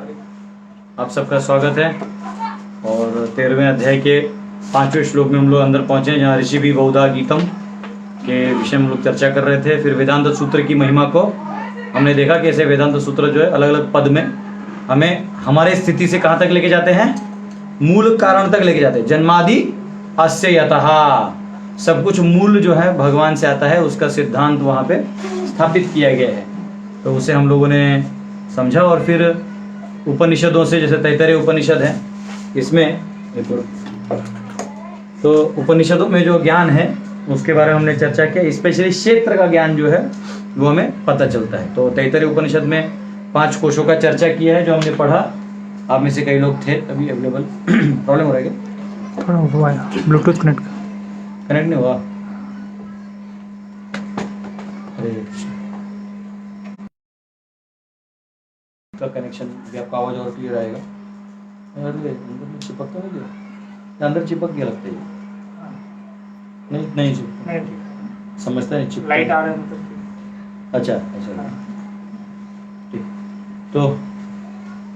आप सबका स्वागत है। और 13वें अध्याय के 5वें श्लोक में हम लोग अंदर पहुंचे हैं, जहाँ ऋषि भी बहुधा गीतम के विषय में हम लोग चर्चा कर रहे थे। फिर वेदांत सूत्र की महिमा को हमने देखा कि ऐसे वेदांत सूत्र जो है अलग अलग पद में हमें हमारे स्थिति से कहाँ तक लेके जाते हैं, मूल कारण तक लेके जाते हैं। जन्मादि अस्य यतः, सब कुछ मूल जो है भगवान से आता है, उसका सिद्धांत वहाँ पे स्थापित किया गया है। तो उसे हम लोगों ने समझा। और फिर उपनिषदों से, जैसे तैतरीय उपनिषद है, इसमें तो उपनिषदों में जो ज्ञान है उसके बारे में हमने चर्चा किया। स्पेशली क्षेत्र का ज्ञान जो है वो हमें पता चलता है। तो तैतरीय उपनिषद में 5 कोशों का चर्चा किया है जो हमने पढ़ा। आप में से कई लोग थे अभी अवेलेबल। प्रॉब्लम हो रहा है क्या? थोड़ा हुआ है, ब्लूटूथ कनेक्ट नहीं हुआ। अरे का कनेक्शन भी आपका आवाज और क्लियर आएगा। अरे अंदर चिपक तो नहीं गया? अंदर चिपक गया लगता है। नहीं चिपक, समझता नहीं चिपक। लाइट आ रहा है मतलब। अच्छा ठीक। तो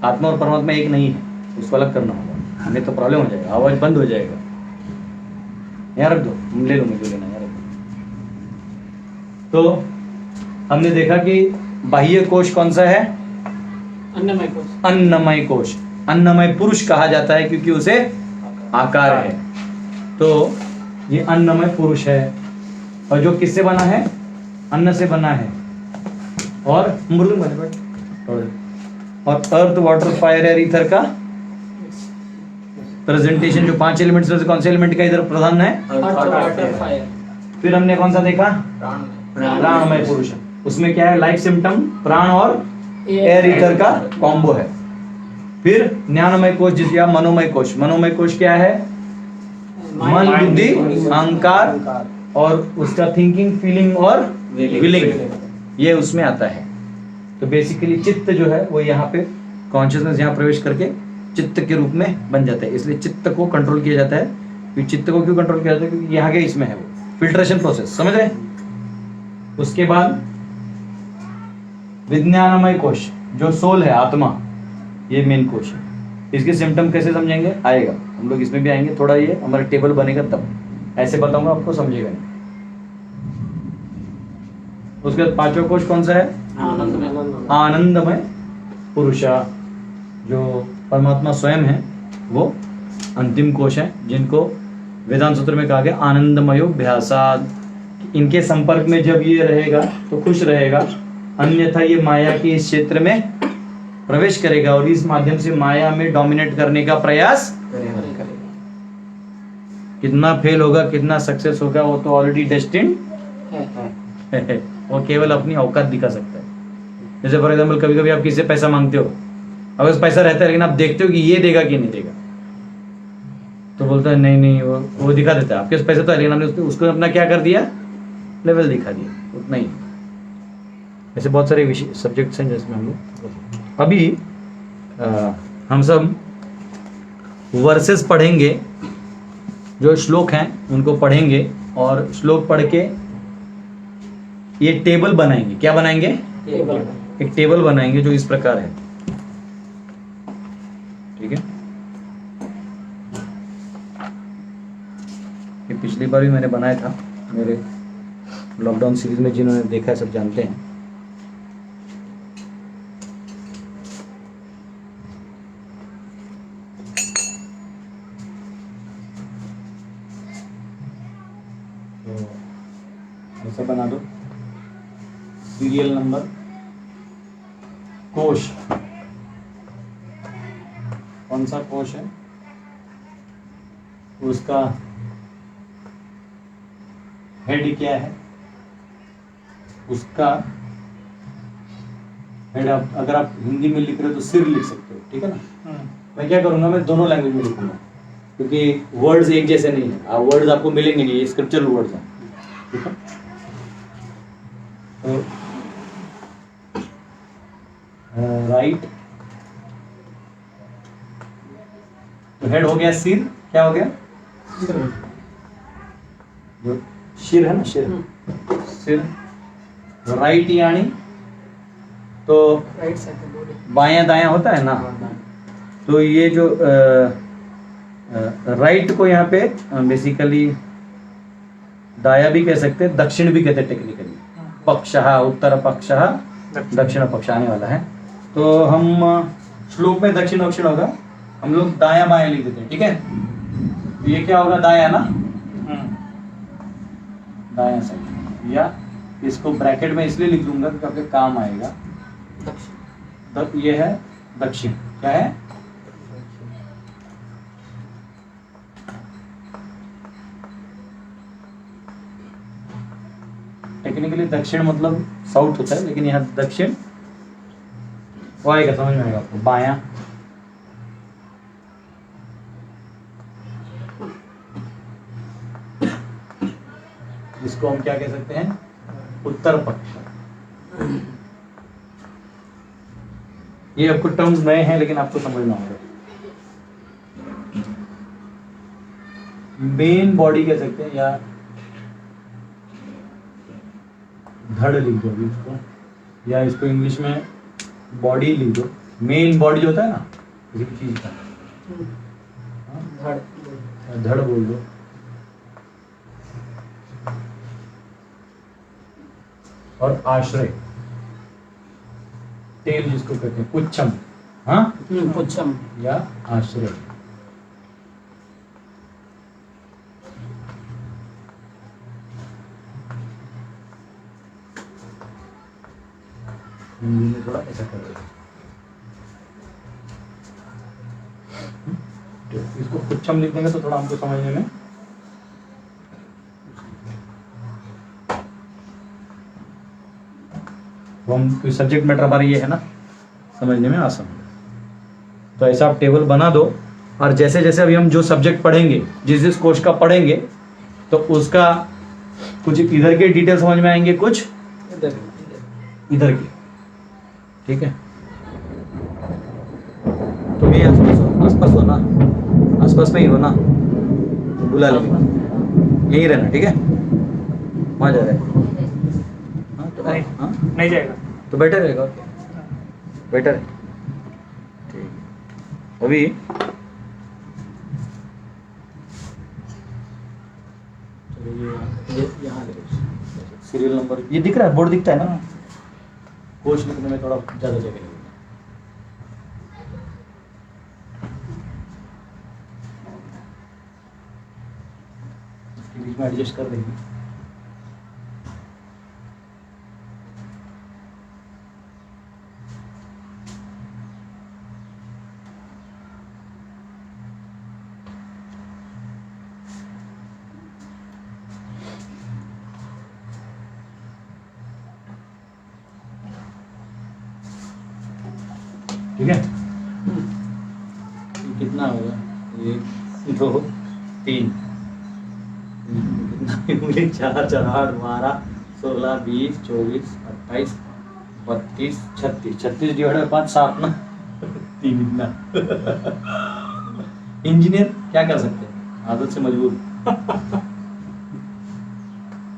आत्मा और परमात्मा एक नहीं है, उसको अलग करना होगा, नहीं तो प्रॉब्लम हो जाएगा, आवाज बंद हो जाएगा। यहाँ रख दो, ले लो, मुझे लेना, यहाँ रख दो। तो हमने देखा कि बाह्य कोश कौन सा है? अन्नमय कोश। अन्नमय कोश। अन्नमय पुरुष कहा जाता है क्योंकि उसे आकार है। तो ये अन्नमय पुरुष है, और जो किससे बना है? अन्न से बना है। और मृदु बने, और अर्थ, वाटर, फायर, एयर, ईथर का प्रेजेंटेशन, जो 5 एलिमेंट्स में से कौन से एलिमेंट का इधर प्रधान है? Water, fire. फिर हमने कौन सा देखा? प्राणमय पुरुष। उसमें क्या है? लाइफ सिम्टम, प्राण और एयर ईथर का कॉम्बो है। फिर ज्ञानमय कोश या मनोमय कोश। मनोमय कोश क्या है? मन, बुद्धि, अहंकार और उसका थिंकिंग, फीलिंग और विलिंग, ये उसमें आता है। तो बेसिकली चित्त जो है वो यहाँ पे कॉन्शियसनेस यहाँ प्रवेश करके चित्त के रूप में बन जाता है। इसलिए चित्त को कंट्रोल किया जाता है। चित्त को क्यों कंट्रोल किया जाता है? क्योंकि यहाँ के इसमें है वो फिल्ट्रेशन प्रोसेस, समझ रहे? उसके बाद विज्ञानमय कोश, जो सोल है, आत्मा, ये मेन कोश है। इसके सिम्टम कैसे समझेंगे? आएगा, हम लोग इसमें भी आएंगे। थोड़ा ये हमारा टेबल बनेगा तब ऐसे बताऊंगा आपको, समझेगा नहीं। उसके बाद 5वां कोश कौन सा है? आनंदमय पुरुषा, जो परमात्मा स्वयं है, वो अंतिम कोश है, जिनको वेदांत सूत्र में कहा गया आनंदमयोभ्यासाद। इनके संपर्क में जब ये रहेगा तो खुश रहेगा, अन्यथा ये माया के इस क्षेत्र में प्रवेश करेगा और इस माध्यम से माया में डोमिनेट करने का प्रयास करेगा। कितना फेल होगा, कितना सक्सेस होगा, वो तो ऑलरेडी डेस्टिन्ड है। वो केवल अपनी औकात दिखा सकता है। जैसे फॉर एग्जाम्पल कभी कभी आप किसी से पैसा मांगते हो, अगर पैसा रहता है लेकिन आप देखते हो कि ये देगा कि नहीं देगा, तो बोलता है नहीं, वो दिखा देता है। आपके पास पैसा तो है लेकिन हमने उसको अपना क्या कर दिया? लेवल दिखा दिया, उतना ही। ऐसे बहुत सारे विषय सब्जेक्ट्स हैं जिसमें हम लोग अभी हम सब वर्सेस पढ़ेंगे, जो श्लोक हैं उनको पढ़ेंगे और श्लोक पढ़ के ये टेबल बनाएंगे। क्या बनाएंगे? एक टेबल बनाएंगे जो इस प्रकार है, ठीक है? ये पिछली बार भी मैंने बनाया था, मेरे लॉकडाउन सीरीज में जिन्होंने देखा है सब जानते हैं। तो ऐसा बना दो, सीरियल नंबर, कोश, कौन सा कोश है, उसका हेड क्या है, उसका हेड अगर आप हिंदी में लिख रहे हो तो सिर लिख सकते हो, ठीक है ना? मैं क्या करूंगा, मैं दोनों लैंग्वेज में लिखूंगा क्योंकि वर्ड्स एक जैसे नहीं है। वर्ड्स आपको मिलेंगे नहीं, ये स्क्रिप्चरल वर्ड्स हैं, ठीक है? तो राइट, तो हेड हो गया, सिर क्या हो गया? जो शिर है ना, शिर, राइट यानी तो राइट साइड में बोले बायां दायां होता है ना, तो ये जो राइट को यहाँ पे बेसिकली दाया भी कह सकते हैं, दक्षिण भी कहते हैं टेक्निकली। पक्षः उत्तर पक्षः दक्षिण पक्ष आने वाला है, तो हम श्लोक में दक्षिण दक्षिण होगा, हम लोग दाया बाया लिख देते हैं, ठीक है। तो ये क्या होगा, दाया ना, दाया साइड, या इसको ब्रैकेट में इसलिए लिख दूंगा क्योंकि काम आएगा। दक्षिण ये है दक्षिण, क्या है, टेक्निकली दक्षिण मतलब साउथ होता है, लेकिन यहाँ दक्षिण वो आएगा, समझ में आएगा आपको। बायां इसको हम क्या कह सकते हैं, उत्तर पक्ष। ये आपको टर्म्स नए हैं लेकिन आपको समझना होगा। मेन बॉडी कह सकते हैं, या धड़ लिख दो अभी इसको, या इसको इंग्लिश में बॉडी लिख दो। मेन बॉडी जो होता है ना किसी भी चीज का, धड़ धड़ बोल दो। और आश्रय, टेल जिसको कहते हैं, पुच्छम, हाँ पुच्छम या आश्रय। हिंदी में थोड़ा ऐसा कर दो, इसको पुच्छम लिख देंगे तो थोड़ा हमको समझने में हम सब्जेक्ट मैटर हमारा ये है ना, समझने में आसान है। तो ऐसा आप टेबल बना दो, और जैसे जैसे अभी हम जो सब्जेक्ट पढ़ेंगे, जिस जिस कोर्स का पढ़ेंगे, तो उसका कुछ इधर के डिटेल समझ में आएंगे, कुछ इधर के, ठीक है। तो ये आसपास हो ना, आसपास में ही हो ना, तो बुला लेना, यही रहना, ठीक है। वहाँ जा रहे हैं, हाँ तो नहीं जाएगा तो बेटर रहेगा, बेटर है, ठीक। अभी ये यहाँ सीरियल नंबर ये दिख रहा है, बोर्ड दिखता है ना, कोच लिखने में थोड़ा ज़्यादा जगह लगेगी। इसके बीच में एडजस्ट कर देंगे। ठीक है, ये कितना होगा, 1 2 3 कितना, 4 4 8 12 16 20 24 28 32 36 36 डिवाइड बाय 5 7 ना 3 इतना। इंजीनियर क्या कर सकते हैं, आदत से मजबूर।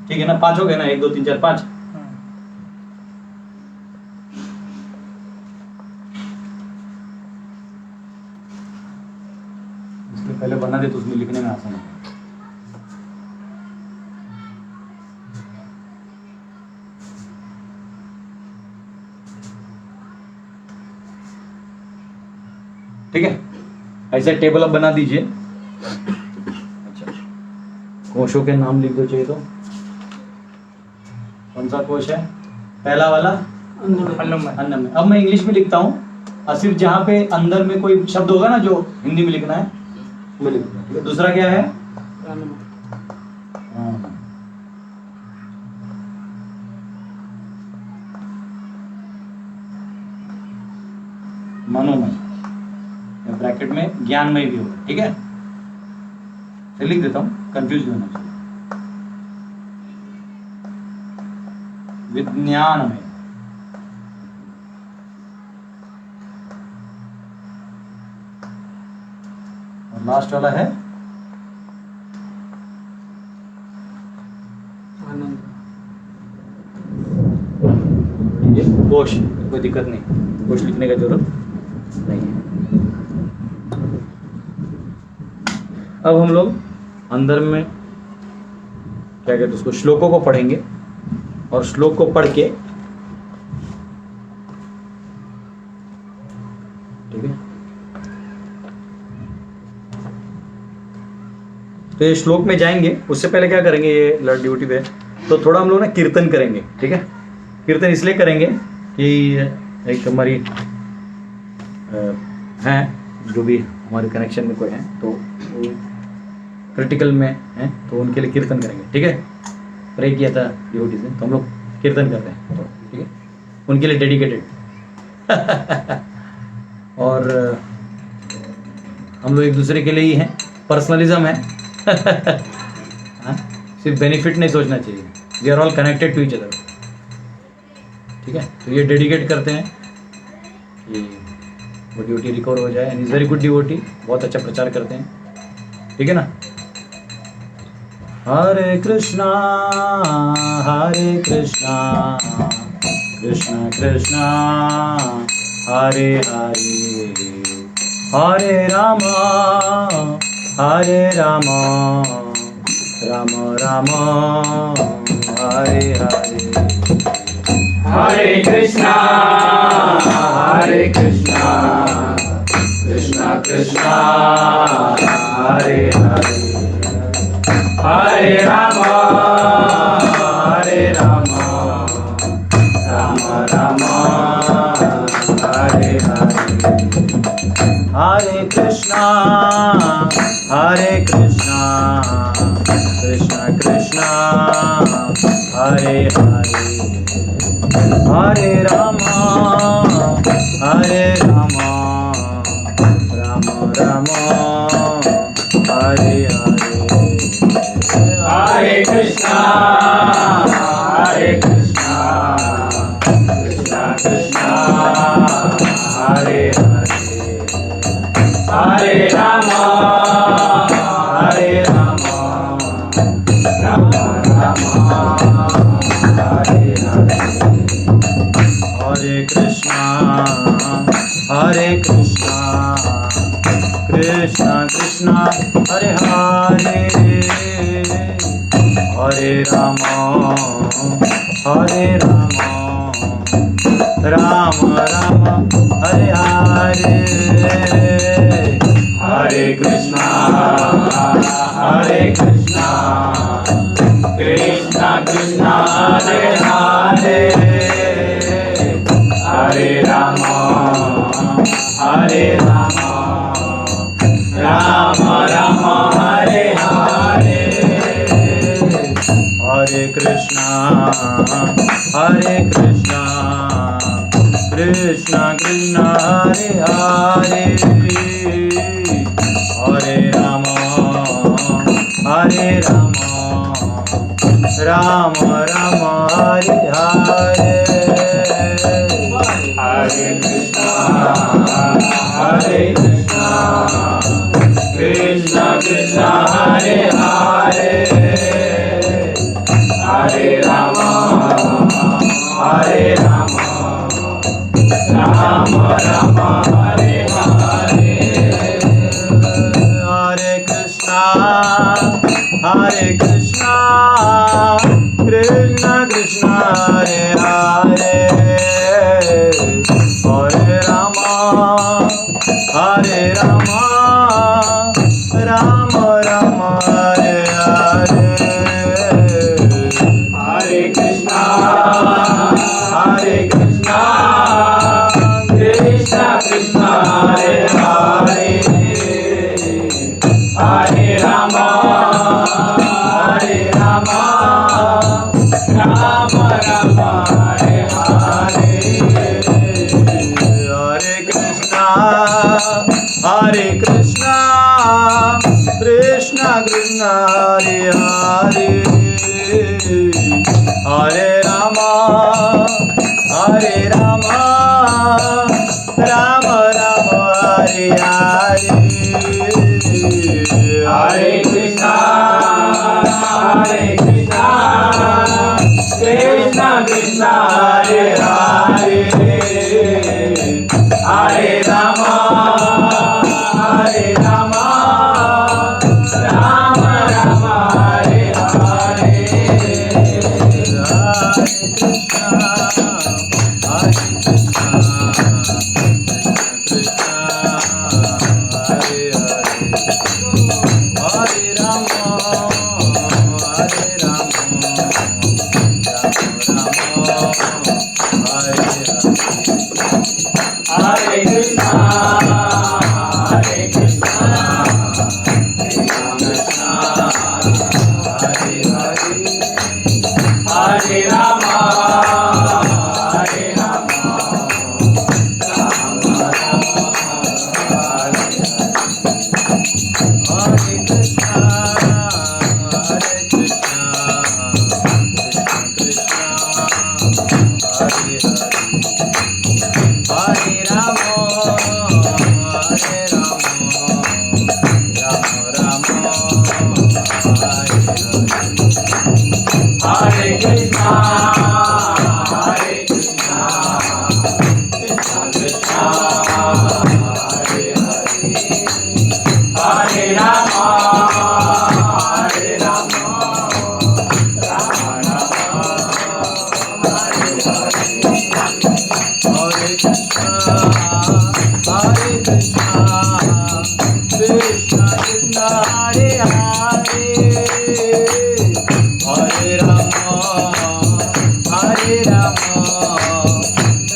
ठीक है ना, 5 हो गए ना, 1 2 3 4 5। पहले बना दे तो उसमें लिखने में आसान है। ठीक है, ऐसे टेबल अब बना दीजिए। अच्छा, कोशों के नाम लिख दो चाहिए तो। कौन सा कोश है, पहला वाला अन्न में। अब मैं इंग्लिश में लिखता हूँ, और सिर्फ जहाँ पे अंदर में कोई शब्द होगा ना जो हिंदी में लिखना है वो लिख दो, ठीक है। दूसरा क्या है, मनोमय, ब्रैकेट में ज्ञानमय भी होगा, ठीक है। तो लिख देता हूँ, कंफ्यूज होना चाहिए। विज्ञानमय, और लास्ट वाला है आनंद। ये कोश, कोई दिक्कत नहीं, कुछ लिखने का जरूरत नहीं है। अब हम लोग अंदर में क्या कहते हैं उसको, श्लोकों को पढ़ेंगे और श्लोक को पढ़ के, ठीक है, तो ये श्लोक में जाएंगे। उससे पहले क्या करेंगे, ये लर्न ड्यूटी पे तो थोड़ा हम लोग ना कीर्तन करेंगे, ठीक है। कीर्तन इसलिए करेंगे कि एक हमारी हैं जो भी हमारे कनेक्शन में कोई हैं तो वो क्रिटिकल में हैं, तो उनके लिए कीर्तन करेंगे, ठीक है। प्रे किया था डिवोटीज ने, तो हम लोग कीर्तन कर रहे हैं, तो ठीक है, उनके लिए डेडिकेटेड। और हम लोग एक दूसरे के लिए ही हैं, पर्सनलिज्म है। हाँ? सिर्फ बेनिफिट नहीं सोचना चाहिए, we are all connected to each other, ठीक है। तो ये डेडिकेट करते हैं कि वो ड्यूटी रिकवर हो जाए, and is very good devotee, बहुत अच्छा प्रचार करते हैं, ठीक है ना। हरे कृष्णा कृष्णा कृष्णा हरे हरे, हरे रामा राम राम हरे हरे। हरे कृष्णा कृष्णा कृष्णा हरे हरे, हरे राम राम राम हरे हरे। हरे कृष्णा कृष्णा कृष्णा हरे हरे, हरे राम राम राम हरे हरे। हरे कृष्णा कृष्णा कृष्णा हरे हरे, हरे राम राम राम हरे हरे। हरे कृष्णा कृष्णा कृष्णा हरे हरे, हरे राम राम राम हरे हरे। हरे कृष्णा कृष्णा कृष्णा हरे हरे, हरे राम राम राम हरे हरे। हरे कृष्णा कृष्णा कृष्णा हरे हरे, हरे राम राम राम हरे हरे। हरे कृष्णा कृष्णा कृष्णा हरे हरे, हरे राम राम राम हरे हरे। हरे कृष्णा कृष्णा कृष्णा हरे हरे, हरे राम राम राम हरे हरे। हरे कृष्णा कृष्णा कृष्णा हरे हरे, हरे राम राम राम हरे हरे। हरे कृष्णा कृष्णा कृष्णा हरे हरे, हरे राम राम राम हरे हरे। हरे Krishna Krishna Krishna Hare Hare, Hare Rama, Hare Rama,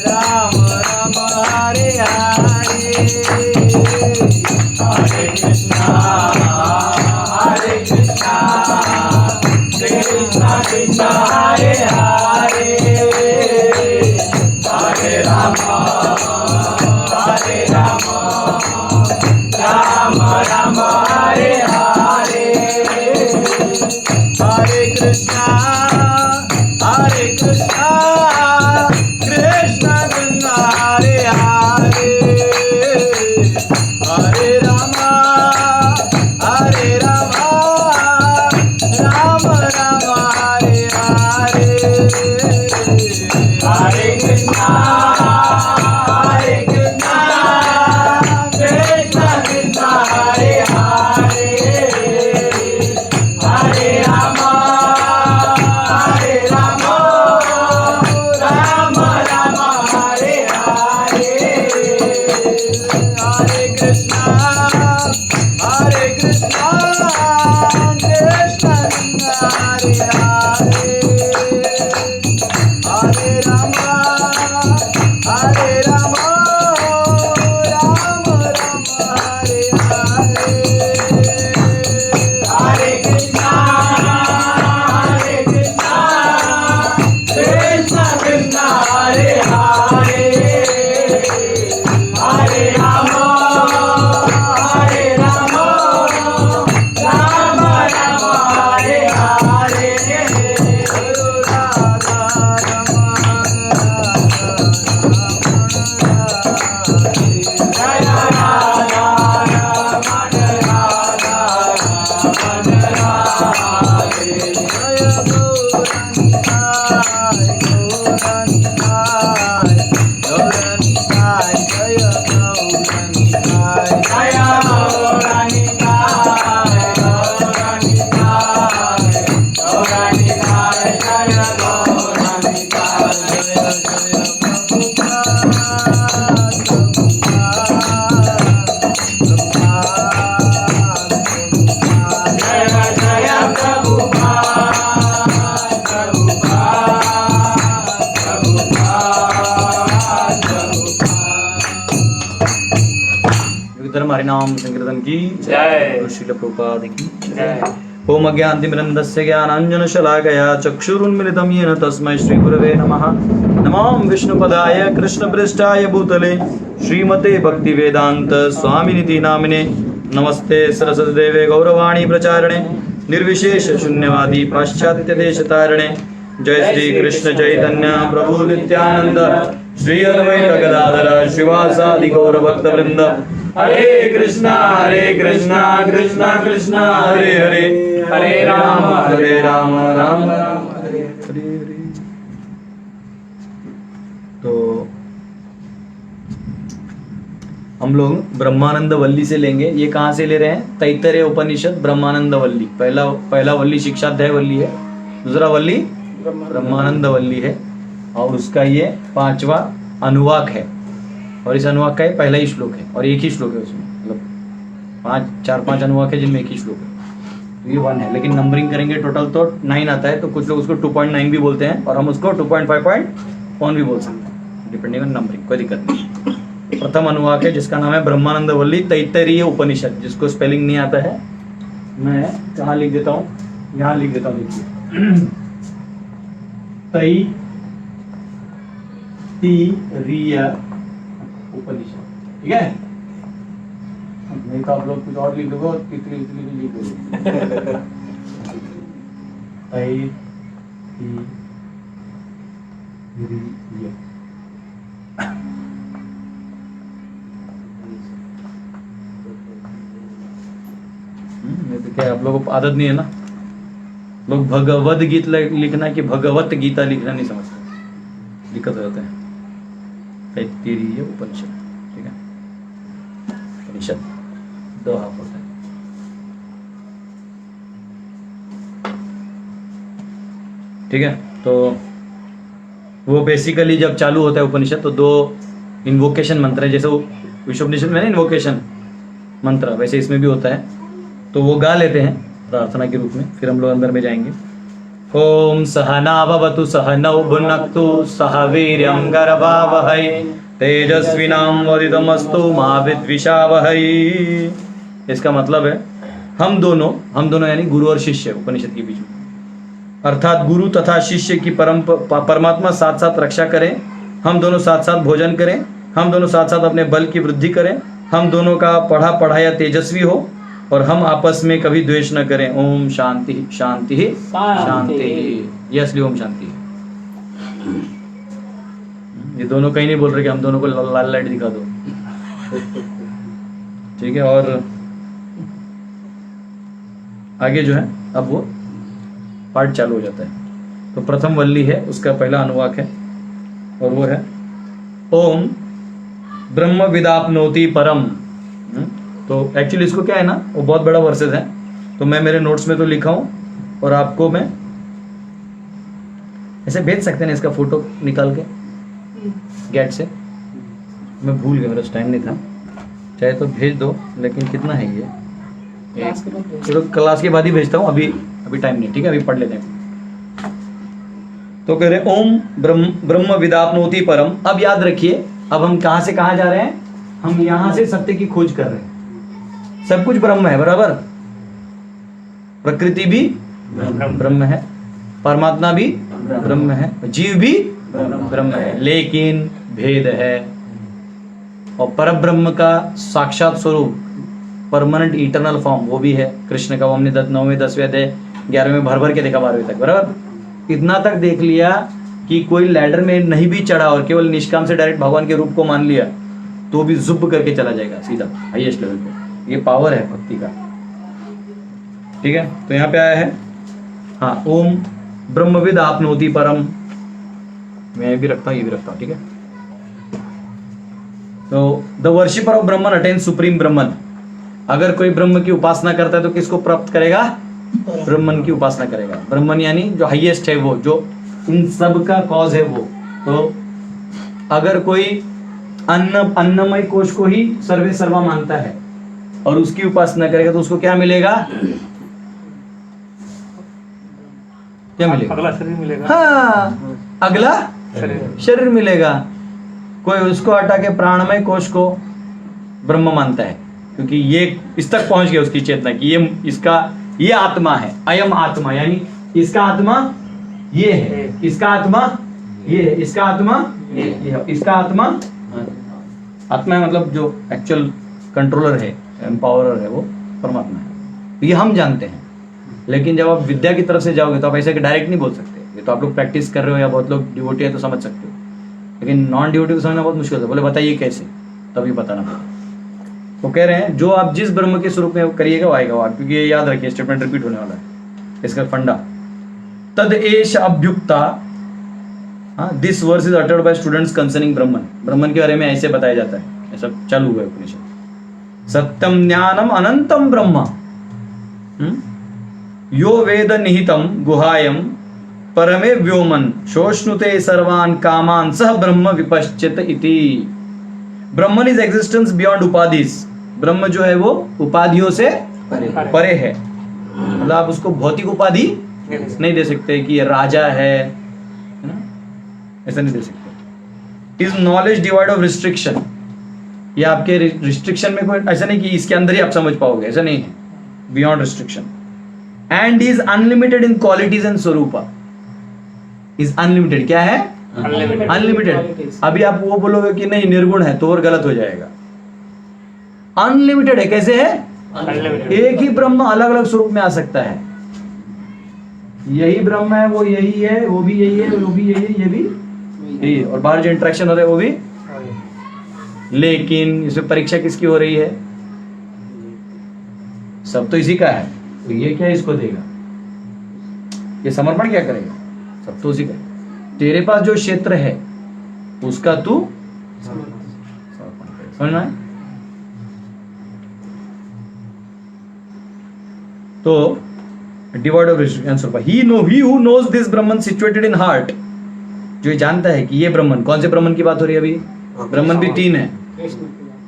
Rama Rama, Hare Hare. Hare Krishna, Krishna Krishna, Hare Hare, Hare Rama, Rama Rama, Hare Hare. Hare Krishna, Krishna Krishna, Hare Hare, Hare Rama, Rama Rama, Hare Hare. Hare Krishna, Krishna Krishna, Hare Hare, Hare Rama, Rama Rama, Hare Hare. Hare Krishna, Krishna Hare Hare, Hare Rama, Rama Rama, Hare Hare. Hare Krishna, Krishna Krishna, Hare Hare, Hare Rama, Rama Rama, Hare Hare. Jaya Radha Raman Radha Raman Radhe. Jaya Gaurani Jai, Gaurani Jai, Gaurani Jai, Jaya Gaurani Jaya Jaya Prabhupada, धर्म हरिनाम संकीर्तन की जय। श्रील प्रभुपाद की जय। ओम अज्ञानतिमिरन्दस्य ज्ञानाञ्जनशलाकया चक्षुरुन्मिलितं येन तस्मै श्रीगुरवे नमः। नमो विष्णुपदाय कृष्णप्रेष्ठाय भूतले श्रीमते भक्तिवेदान्त स्वामिनिति नामिने। नमस्ते सरस्वतीदेवे गौरवाणी प्रचारणे निर्विशेष शून्यवादी पाश्चात्य देशतारणे। जय श्री कृष्ण चैतन्य प्रभु नित्यानंद श्री अद्वैत गदाधर श्रीवासादि गौर भक्त वृंद। हरे कृष्णा कृष्णा कृष्णा हरे हरे, हरे राम राम राम हरे हरे। तो हम लोग ब्रह्मानंद वल्ली से लेंगे। ये कहाँ से ले रहे हैं? तैत्तरीय उपनिषद ब्रह्मानंद वल्ली। पहला वल्ली शिक्षाध्याय वल्ली है, दूसरा वल्ली ब्रह्मानंद वल्ली है, और उसका ये 5वां अनुवाक है। और इस अनुवाक का पहला ही श्लोक है, और एक ही श्लोक है उसमें, मतलब 4-5 अनुवाक है जिनमें एक ही श्लोक है। तो ये 1 है, लेकिन नंबरिंग करेंगे टोटल तो 9 आता है। तो कुछ लोग उसको 2.9 भी बोलते हैं, और हम उसको 2.5.1 भी बोल सकते हैं, डिपेंडिंग ऑन नंबरिंग, कोई दिक्कत नहीं। प्रथम अनुवाक है जिसका नाम है ब्रह्मानंद वल्ली तैत्तरीय उपनिषद। जिसको स्पेलिंग नहीं आता है मैं कहाँ लिख देता हूँ, यहाँ लिख देता हूँ, देखिए तैत्तरीय उपनिषद, ठीक है। नहीं तो आप लोग कुछ और लिख दोगे और तितली लिख दोगे। तैत्तरीय तो क्या आप लोगों को आदत नहीं है ना, लोग भगवद गीता लिखना कि भगवत गीता लिखना नहीं समझते, दिक्कत हो जाता है। तैत्तरीय उपनिषद, ठीक है। उपनिषद 2 हाफ होता है। ठीक है, तो वो बेसिकली जब चालू होता है उपनिषद तो 2 इन्वोकेशन मंत्र है। जैसे विश्वोपनिषद में ना इन्वोकेशन मंत्र, वैसे इसमें भी होता है। तो वो गा लेते हैं प्रार्थना के रूप में, फिर हम लोग अंदर में जाएंगे। ओम सहना भवतु सहनौ भुनक्तु सह वीर्यं करवावहै तेजस्विनावधीतमस्तु मा विद्विषावहै। इसका मतलब है हम दोनों यानी गुरु और शिष्य उपनिषद के बीच में, अर्थात गुरु तथा शिष्य की परमात्मा साथ साथ रक्षा करें, हम दोनों साथ साथ भोजन करें, हम दोनों साथ साथ अपने बल की वृद्धि करें, हम दोनों का पढ़ाया तेजस्वी हो और हम आपस में कभी द्वेष न करें। ओम शांति शांति शांति। ये असली ओम शांति है। ये दोनों कहीं नहीं बोल रहे कि हम दोनों को लाल लाइट दिखा दो, ठीक है। और आगे जो है अब वो पाठ चालू हो जाता है। तो प्रथम वल्ली है, उसका पहला अनुवाक है और वो है ओम ब्रह्म विदाप्नोति परम। तो एक्चुअली इसको क्या है ना, वो बहुत बड़ा वर्सेस है, तो मैं मेरे नोट्स में तो लिखा हूँ और आपको मैं ऐसे भेज सकते हैं इसका फोटो निकाल के गेट से। मैं भूल गया, मेरा टाइम नहीं था, चाहे तो भेज दो, लेकिन कितना है ये चलो क्लास के बाद ही भेजता हूँ, अभी टाइम नहीं, ठीक है, अभी पढ़ लेते हैं। तो कह रहे ओम ब्रह्म विदाप्नोति परम। अब याद रखिए, अब हम कहां से कहां जा रहे हैं, हम यहां से सत्य की खोज कर रहे हैं। सब कुछ ब्रह्म है, बराबर, प्रकृति भी ब्रह्म है, परमात्मा भी ब्रह्म है, जीव भी ब्रह्म है, लेकिन भेद है। और परब्रह्म का साक्षात स्वरूप परमानेंट इटर्नल फॉर्म वो भी है कृष्ण का। वो हमने 9वें 10वें अध्याय 11वें में भर के देखा, 12वीं तक, बराबर। इतना तक देख लिया कि कोई लैडर में नहीं भी चढ़ा और केवल निष्काम से डायरेक्ट भगवान के रूप को मान लिया तो भी जुब करके चला जाएगा सीधा हाईएस्ट लेवल पे। ये पावर है भक्ति का, ठीक है। तो यहाँ पे आया है हाँ, ओम ब्रह्मविद आपनोति परम। मैं भी रखता हूँ, ये भी रखता हूँ, ठीक है। तो the worshipper of Brahman attain supreme Brahman. अगर कोई ब्रह्म की उपासना करता है तो किसको प्राप्त करेगा, ब्रह्मन की उपासना करेगा। ब्रह्मन यानी जो हाईएस्ट है, वो जो इन सब का कॉज है वो। तो अगर कोई अन्नमय कोश को ही सर्वे सर्वा मानता है और उसकी उपासना करेगा तो उसको क्या मिलेगा, क्या मिलेगा, अगला शरीर मिलेगा। हाँ, अगला शरीर मिलेगा। कोई उसको हटा के प्राणमय कोश को ब्रह्म मानता है क्योंकि ये इस तक पहुंच गया उसकी चेतना की ये आत्मा है, अयम आत्मा, यानी इसका आत्मा ये है, इसका आत्मा ये है, इसका आत्मा ये है, इसका आत्मा आत्मा है, मतलब जो एक्चुअल कंट्रोलर है, एम्पावरर है, वो परमात्मा है। तो ये हम जानते हैं, लेकिन जब आप विद्या की तरफ से जाओगे तो आप ऐसे डायरेक्ट नहीं बोल सकते। ये तो आप लोग प्रैक्टिस कर रहे हो या बहुत लोग डिवोटी है तो समझ सकते हो, लेकिन नॉन डिवोटी को समझना बहुत मुश्किल है। बोले बताइए कैसे, तभी बताना पड़ेगा। तो कह रहे हैं जो आप जिस ब्रह्म के स्वरूप में करिएगा वो आएगा, क्योंकि ये याद रखिए स्टेटमेंट रिपीट होने वाला है इसका फंडा। तद एष अभ्युक्ता, this verse is uttered by students concerning Brahman. Brahman के बारे में ऐसे बताया जाता है, ऐसा चालू हुआ है उपनिषद। सत्यम ज्ञानम अनंतम ब्रह्म यो वेद निहितम गुहायम परमे व्योमन शोष्णुते सर्वान कामान सह ब्रह्म विपश्चित इति। ब्रह्मन इज एग्जिस्टेंस बियॉन्ड उपाधिज। ब्रह्म जो है वो उपाधियों से परे है। मतलब आप उसको भौतिक उपाधि नहीं दे सकते कि ये राजा है ना, ऐसा नहीं दे सकते। Is knowledge divide of restriction. ये आपके रिस्ट्रिक्शन में कोई ऐसा नहीं कि इसके अंदर ही आप समझ पाओगे, ऐसा नहीं है, beyond restriction. And is unlimited in qualities and Swarupa. Is unlimited, क्या है, अनलिमिटेड। अभी आप वो बोलोगे कि नहीं निर्गुण है तो और गलत हो जाएगा। अनलिमिटेड है, कैसे है, एक ही ब्रह्म अलग अलग स्वरूप में आ सकता है। यही ब्रह्म है, वो यही है, वो भी यही है, वो भी यही है, ये भी यही है, और बाहर जो इंटरेक्शन हो रहा है वो भी। लेकिन इसमें परीक्षा किसकी हो रही है, सब तो इसी का है, तो ये क्या इसको देगा, ये समर्पण क्या करेगा, सब तो उसी का है। तेरे पास जो क्षेत्र है उसका तू समर्पण करेगा, समझना है। तो डिवाइड ऑफ आंसर पर ही who knows this Brahman situated in heart. जो जानता है कि ये ब्रह्मन, कौन से ब्रह्मन की बात हो रही है अभी, ब्रह्मन भी तीन है,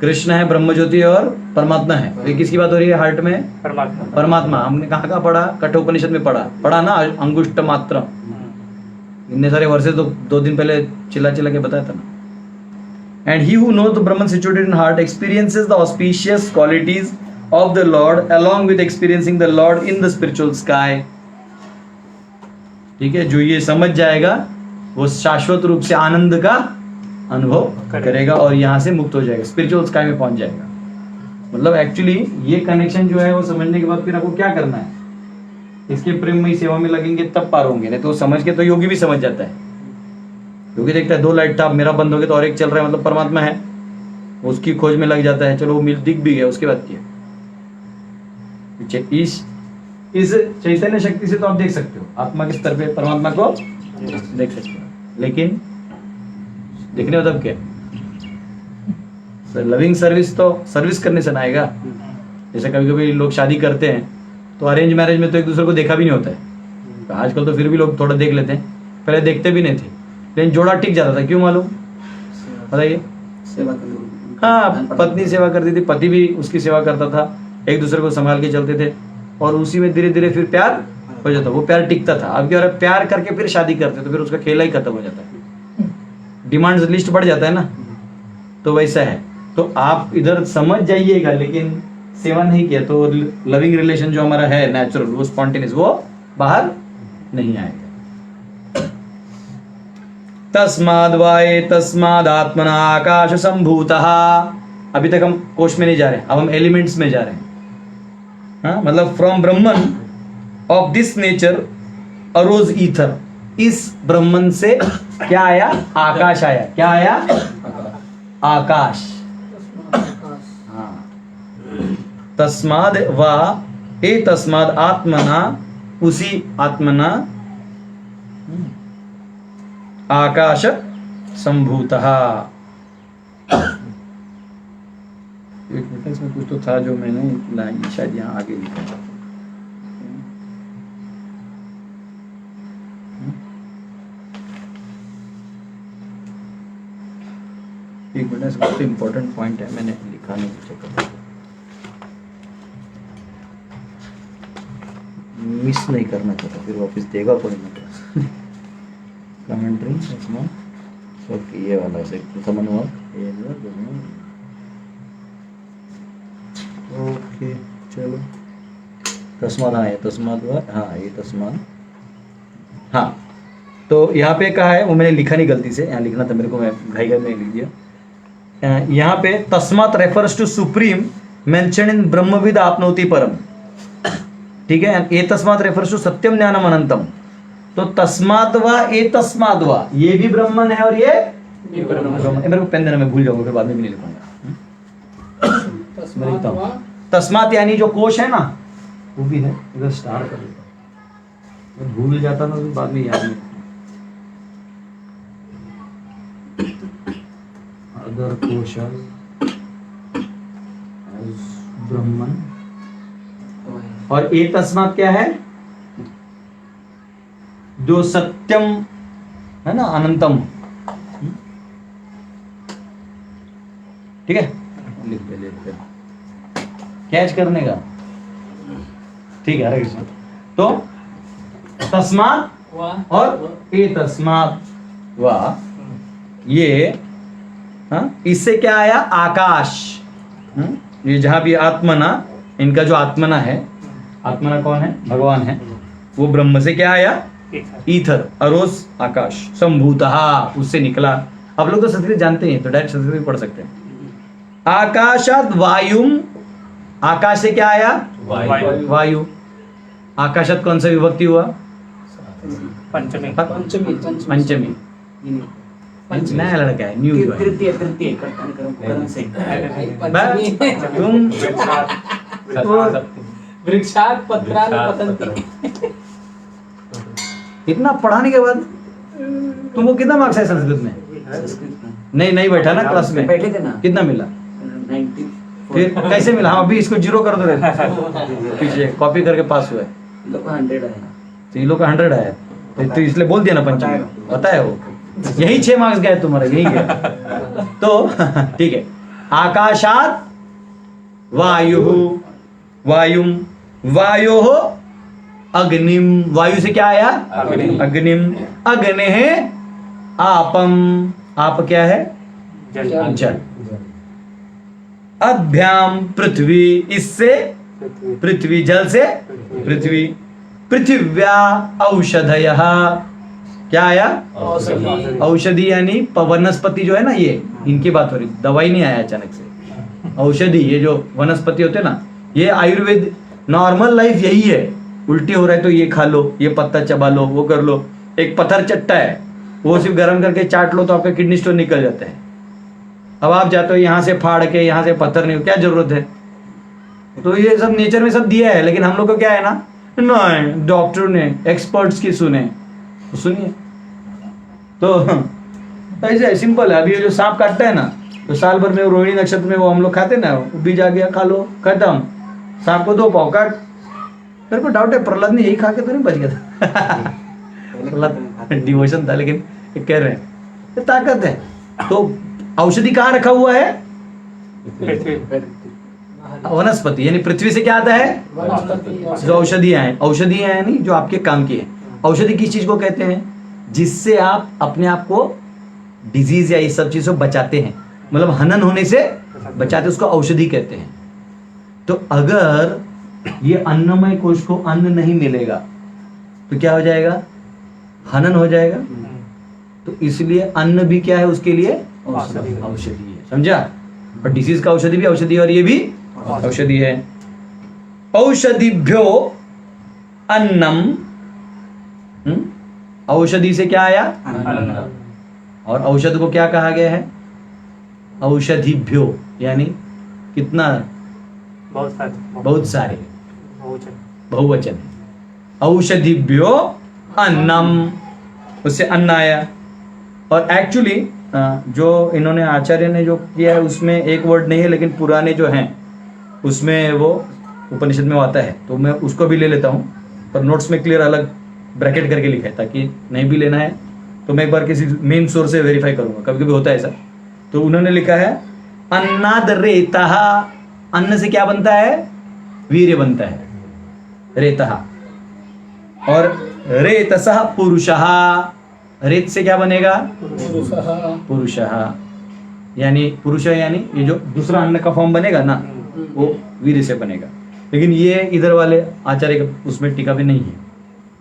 कृष्ण है, ब्रह्म ज्योति और परमात्मा है। ये किसकी बात हो रही है हार्ट में? परमात्मा। परमात्मा। हमने कहाँ पढ़ा? कठोपनिषद में पढ़ा ना, अंगुष्ठ मात्र। इतने सारे वर्षे तो 2 दिन पहले चिल्ला के बताया था ना। And he who knows the Brahman situated in heart experiences the auspicious qualities of the lord along with experiencing the lord in the spiritual sky. ठीक है, जो ये समझ जाएगा वो शाश्वत रूप से आनंद का अनुभव करेगा और यहाँ से मुक्त हो जाएगा, स्पिरिचुअल स्काई में पहुंच जाएगा। मतलब एक्चुअली ये कनेक्शन जो है वो समझने के बाद फिर आपको क्या करना है, इसके प्रेममयी सेवा में लगेंगे तब पार होंगे। नहीं तो समझ के तो योगी भी समझ जाता है। योगी देखता है 2 लाइट था, मेरा बंद हो गया तो और एक चल रहा है, मतलब परमात्मा है, उसकी खोज में लग जाता है। चलो वो दिख भी गया, उसके बाद क्या? इस चैतन्य शक्ति से तो आप देख सकते हो, आत्मा के स्तर पे परमात्मा को देख सकते हो। लेकिन देखने मतलब क्या? लविंग सर्विस तो सर्विस करने से ना आएगा। जैसे कभी कभी लोग शादी करते हैं तो अरेंज मैरिज में तो एक दूसरे को देखा भी नहीं होता है। तो आजकल तो फिर भी लोग थोड़ा देख लेते हैं, पहले देखते भी नहीं थे, लेकिन जोड़ा टिक जाता था। क्यों मालूम? बताइए। सेवा करनी। हाँ, पत्नी सेवा करती थी, पति भी उसकी सेवा करता था, एक दूसरे को संभाल के चलते थे और उसी में धीरे धीरे फिर प्यार हो जाता, वो प्यार टिकता था। अब क्या हो रहा है, प्यार करके फिर शादी करते तो फिर उसका खेला ही खत्म हो जाता है, डिमांड्स लिस्ट बढ़ जाता है ना। तो वैसा है, तो आप इधर समझ जाइएगा, लेकिन सेवा नहीं किया तो लविंग रिलेशन जो हमारा है नेचुरल, वो स्पॉन्टेनियस, वो बाहर नहीं आएगा। तस्माद् वाये तस्माद् आत्मना आकाश संभूतः। अभी तक हम कोश में नहीं जा रहे, अब हम एलिमेंट्स में जा रहे हैं। हाँ, मतलब from Brahman of this nature arose ether. इस ब्रह्मन से क्या आया? आकाश आया। क्या आया? आकाश। हाँ, तस्माद वा ए तस्माद आत्मना, उसी आत्मना आकाश संभूतः। एक मिनट, इसमें कुछ तो था जो मैंने लाइन शायद यहाँ आगे लिखा था। एक मिनट, इसमें तो इम्पोर्टेंट पॉइंट है, मैंने लिखा नहीं चेक मिस नहीं करना चाहता, फिर वापस देगा कोई ना। कमेंट्री इसमें ओके, ये वाला से समझ हुआ ये ओके। चलो, तस्माद, हाँ ये तस्माद हुआ, हाँ ये तस्माद, हाँ। तो यहाँ पे कहा है, वो मैंने लिखा नहीं गलती से, यहाँ लिखना था मेरे को, मैं घाई में लिख दिया। यहाँ पे तस्मात refers to supreme mention in ब्रह्मविद आपनोति परम। ठीक है, ए तस्मात रेफर्स टू सत्यम ज्ञानम अनंतम। तो तस्मात वा ए तस्मात वा, ये भी ब्रह्मन है और ये ब्रह्मन। मेरे को पेन देना, मैं भूल जाऊंगा फिर बाद में भी नहीं लिखूंगा। मैं लिखता हूं, तस्मात यानी जो कोश है ना, वो भी है, इधर स्टार कर देता हूं, मैं भूल जाता ना तो बाद में याद नहीं। अदर कोशल ब्रह्मन, और ए तस्मात क्या है? जो सत्यम है ना, अनंतम। ठीक है, लिख दे कैच करने का। ठीक है, हरे कृष्ण। तो तस्मात और ए तस्मात वा, ये हाँ, इससे क्या आया? आकाश। ये जहां भी आत्मना, इनका जो आत्मना है, आत्मना कौन है? भगवान है। वो ब्रह्म से क्या आया? ईथर, अरोज, आकाश, संभूतः, उससे निकला। आप लोग तो संस्कृत जानते हैं तो डायरेक्ट संस्कृत भी पढ़ सकते हैं। आकाशात वायुम, आकाश से क्या आया? वायु। आकाशात कौन सा विभक्ति हुआ? पंचमी। पंचमी। नया लड़का है, न्यू। तुम वृक्षात् पत्राणि पतन्ति। इतना पढ़ाने के बाद तुमको कितना मार्क्स है संस्कृत में? नहीं बैठा ना क्लास में, बैठे थे ना। कितना मिला? 90। फिर कैसे मिला? हाँ, अभी इसको 0 कर दो, पीछे कॉपी करके पास हुआ है। 100 आया। तो ये लोग का 100 आया, तो इसलिए बोल दिया ना पंचमी। पता है वो, यही 6 मार्क्स गए तुम्हारे, यही गए। तो ठीक है, आकाशात वायु, वायुम, वायो अग्निम, वायु से क्या आया? अग्निम, अग्ने आपम, आप क्या है? जल। अभ्याम पृथ्वी, इससे पृथ्वी, जल से पृथ्वी। पृथिव्या औषधयः, क्या आया? औषधि यानी वनस्पति जो है ना, ये इनकी बात हो रही, दवाई नहीं आया अचानक से। औषधि, ये जो वनस्पति होते हैं ना, ये आयुर्वेद, नॉर्मल लाइफ यही है। उल्टी हो रहा है तो ये खा लो, ये पत्ता चबा लो, वो कर लो। एक पत्थर चट्टा है, वो सिर्फ गर्म करके चाट लो तो आपका किडनी स्टोन निकल जाता है। अब आप जाते हो यहाँ से फाड़ के, यहाँ से पत्थर नहीं, क्या जरूरत है? तो ये सब नेचर में सब दिया है, लेकिन हम लोग को क्या है ना, नहीं डॉक्टर ने, एक्सपर्ट्स की सुने, तो सुनिए। तो ऐसे सिंपल है। अभी ये जो सांप काटता है ना, तो साल भर में रोहिणी नक्षत्र में वो हम लोग खाते ना, बीज आ गया, खा लो, खत्म। सांप को 2 पाव काट। मेरे को डाउट है प्रहलाद ने यही खा के तो नहीं बच गया था। प्रहलाद डिवोशन था, लेकिन कह रहे हैं ये ताकत है। तो औषधि कहाँ रखा हुआ है? वनस्पति, यानी पृथ्वी से क्या आता है? जो औषधियां हैं, औषधियां यानी जो आपके काम की है। औषधि किस चीज को कहते हैं? जिससे आप अपने आप को डिजीज या इस सब चीजों से बचाते हैं, मतलब हनन होने से बचाते, उसको औषधि कहते हैं। तो अगर ये अन्नमय कोश को अन्न नहीं मिलेगा तो क्या हो जाएगा? हनन हो जाएगा। तो इसलिए अन्न भी क्या है उसके लिए? औषधि है, समझा? और डिसीज का औषधि भी औषधि है, और ये भी औषधि है। औषधिभ्यो अन्नम, औषधि से क्या आया? और औषध को क्या कहा गया है? औषधिभ्यो, यानी कितना? बहुत सारे, बहुवचन। औषधिभ्यो अन्नम, उससे अन्न आया। और एक्चुअली जो इन्होंने आचार्य ने जो किया है उसमें एक वर्ड नहीं है, लेकिन पुराने जो हैं उसमें वो उपनिषद में आता है, तो मैं उसको भी ले लेता हूँ। पर नोट्स में क्लियर अलग ब्रैकेट करके लिखा है, ताकि नहीं भी लेना है तो मैं एक बार किसी मेन सोर्स से वेरीफाई करूँगा, कभी कभी होता है ऐसा। तो उन्होंने लिखा है अन्नाद रेतः, अन्न से क्या बनता है? वीर्य बनता है, रेतः। और रेतसः पुरुषः, रेत से क्या बनेगा? पुरुषः, यानी पुरुष, यानी ये जो दूसरा अन्न का फॉर्म बनेगा ना, वो वीर्य से बनेगा। लेकिन ये इधर वाले आचार्य के उसमें टीका भी नहीं है,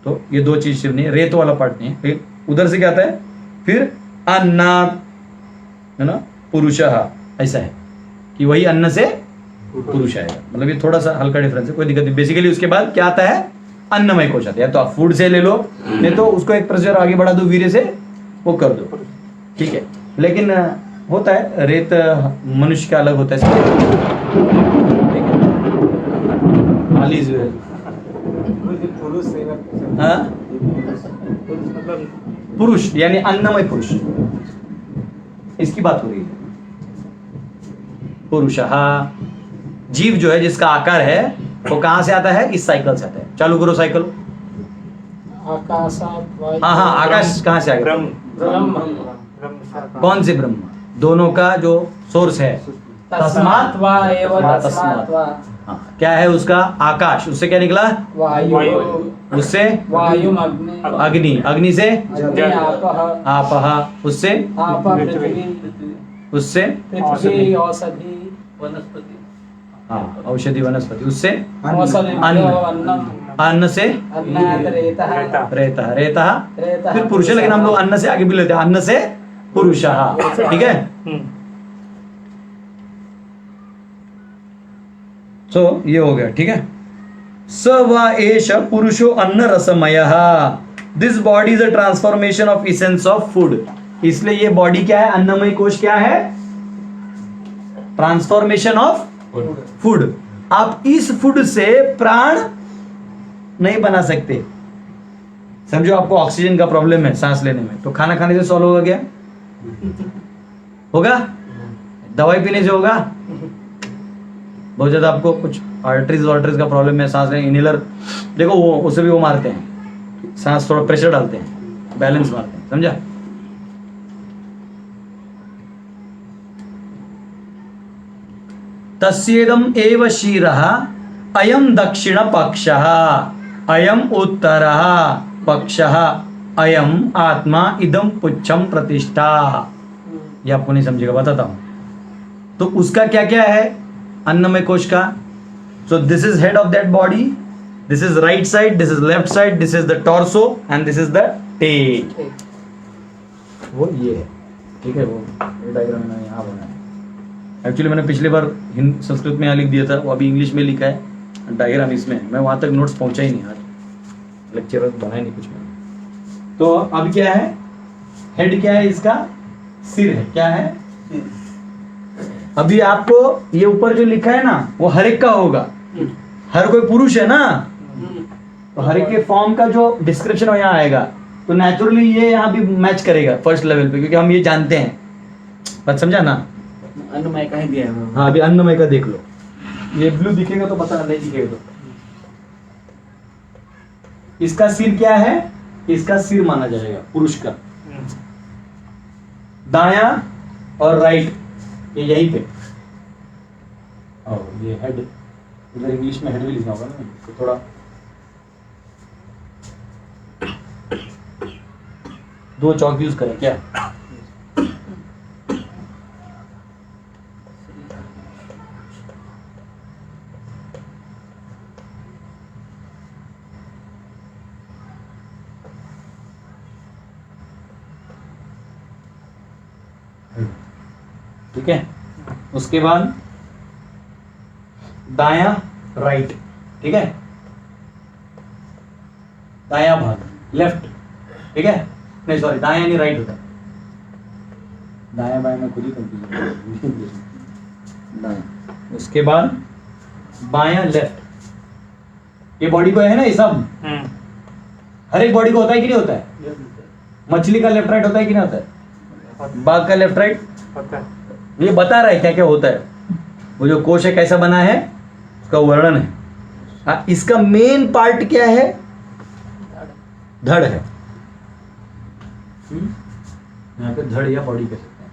तो ये 2 चीज सिर्फ नहीं है, रेत वाला पार्ट नहीं है। उधर से क्या आता है? फिर अन्नाद, है ना, पुरुषः, ऐसा है कि वही अन्न से पुरुष आएगा। मतलब ये थोड़ा सा हल्का डिफरेंस है, कोई दिक्कत नहीं। बेसिकली उसके बाद क्या आता है? अन्नमय कोश आता है। या तो आप फूड से ले लो, नहीं तो उसको एक प्रोसीजर आगे बढ़ा दो, वीर्य से वो कर दो, ठीक है। लेकिन होता है रेत मनुष्य का अलग होता है, पुरुष यानी अन्नमय पुरुष, इसकी बात हो रही है। पुरुषः, जीव जो है जिसका आकार है वो कहां से आता है? इस साइकिल से आता है। चालू करो साइकिल। हाँ, आकाश कहां से आ गया? कौन से ब्रह्म? दोनों का जो सोर्स है, तस्मात् वा एव तस्मात्। हाँ, क्या है उसका? आकाश। उससे क्या निकला? वायु। उससे वायु अग्नि, अग्नि से आपः, उससे उससे औषधि वनस्पति, हाँ औषधि वनस्पति, उससे अन्न, अन्न से रेतः, रेतः फिर पुरुष है। लेकिन हम लोग अन्न से आगे भी लेते हैं, अन्न से पुरुषः, ठीक है। सो ये हो गया, ठीक है। स वा एष पुरुषो अन्न रसमयः, this body is a transformation of essence of food. इसलिए ये बॉडी क्या है? अन्नमय कोश क्या है? Transformation of food. आप इस फूड से प्राण नहीं बना सकते। समझो आपको ऑक्सीजन का प्रॉब्लम है सांस लेने में, तो खाना खाने से सॉल्व होगा क्या? होगा? दवाई पीने से होगा? बहुत ज्यादा आपको कुछ आर्टरीज का प्रॉब्लम है, सांस लेने, इनहेलर देखो वो उसे भी वो मारते हैं, सांस थोड़ा प्रेशर डालते हैं, बैलेंस मारते हैं, समझा? तस्येदम एव शिरः अयम दक्षिण पक्षः अयम उत्तरः पक्षः अयम आत्मा इदम पुच्छम प्रतिष्ठा। ये आपको नहीं समझेगा, बताता हूं। तो उसका क्या क्या है अन्नमय कोश का? So this is head of that body, this is right side, this is left side, this is the torso and this is the tail. वो ये है, ठीक है। वो ये डायग्राम मैंने यहाँ बनाया। एक्चुअली मैंने पिछली बार संस्कृत में यहाँ लिख दिया था, वो अभी इंग्लिश में लिखा है, डायग्राम इसमें है। मैं वहां तक नोट्स पहुंचा ही नहीं, आज लेक्चर बनाया नहीं कुछ मैंने। तो अब क्या है, हेड क्या है इसका? सिर है। क्या है? अभी आपको ये ऊपर जो लिखा है ना, वो हर एक का होगा। हर कोई पुरुष है ना, तो हर एक के फॉर्म का जो डिस्क्रिप्शन यहाँ आएगा, तो नेचुरली ये यहाँ भी मैच करेगा फर्स्ट लेवल पे, क्योंकि हम ये जानते हैं। बात समझा ना? अन्नमय का ही दिया है। हाँ, अभी अन्नमय का देख लो। ये ब्लू दिखेगा तो पता नहीं दिखेगा तो। इसका सिर क्या है? इसका सिर माना जाएगा पुरुष का। दाया और राइट ये यहीं पे, और ये हेड, इधर इंग्लिश में हेड भी लिखा होगा ना, तो थोड़ा दो चौक यूज करें क्या? ठीक है। उसके बाद दाया राइट, ठीक है। दाया भाग लेफ्ट, ठीक है। नहीं सॉरी, दाया नहीं राइट होता है, दाया बाया में खुद ही कंफ्यूज। दाया, उसके बाद बाया लेफ्ट। ये बॉडी को है ना, ये सब हर एक बॉडी को होता है कि नहीं होता है? मछली का लेफ्ट राइट होता है कि नहीं होता है? बाघ का लेफ्ट राइट ये बता रहा है क्या क्या होता है। वो जो कोश है कैसा बना है उसका वर्णन है। इसका मेन पार्ट क्या है? धड़ है। यहाँ पे धड़ या बॉडी कह सकते हैं।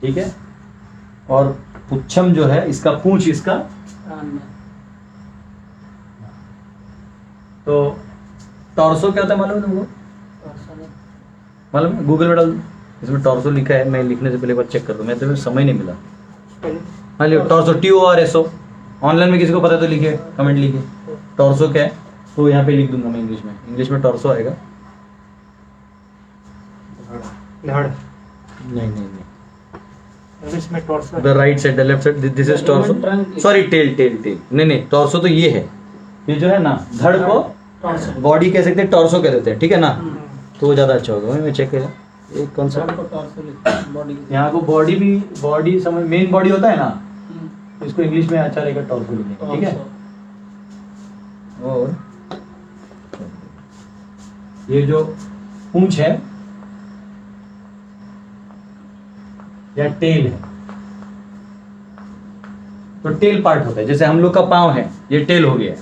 ठीक है। और पुच्छम जो है, इसका पूंछ, इसका तो टॉर्सो क्या होता है मालूम है तुमको? मालूम है? गूगल में डाल दो, इसमें टॉर्सो लिखा है। मैं लिखने से पहले एक बार चेक कर दूं, मैं तो समय नहीं मिला। हाँ लिखो टॉर्सो, TORSO। ऑनलाइन में किसी को पता तो लिखे, कमेंट लिखे टॉर्सो क्या है, तो यहाँ पे लिख दूंगा मैं इंग्लिश में टॉर्सो आएगा। नहीं इसमें torso, the right side, the left side, this is torso. Sorry, tail. नहीं, टॉर्सो तो ये है, ये जो है ना धड़ को बॉडी कह सकते हैं, टॉर्सो कह देते हैं, ठीक है ना। तो वो ज्यादा अच्छा होगा। मैं चेक करें एक कौन सा यहाँ को बॉडी समझ, मेन बॉडी होता है ना, इसको इंग्लिश में अच्छा रहेगा टॉर्सो लिखने, ठीक है। और ये जो पूंछ है या टेल है, तो टेल पार्ट होता है। जैसे हम लोग का पाँव है, ये टेल हो गया।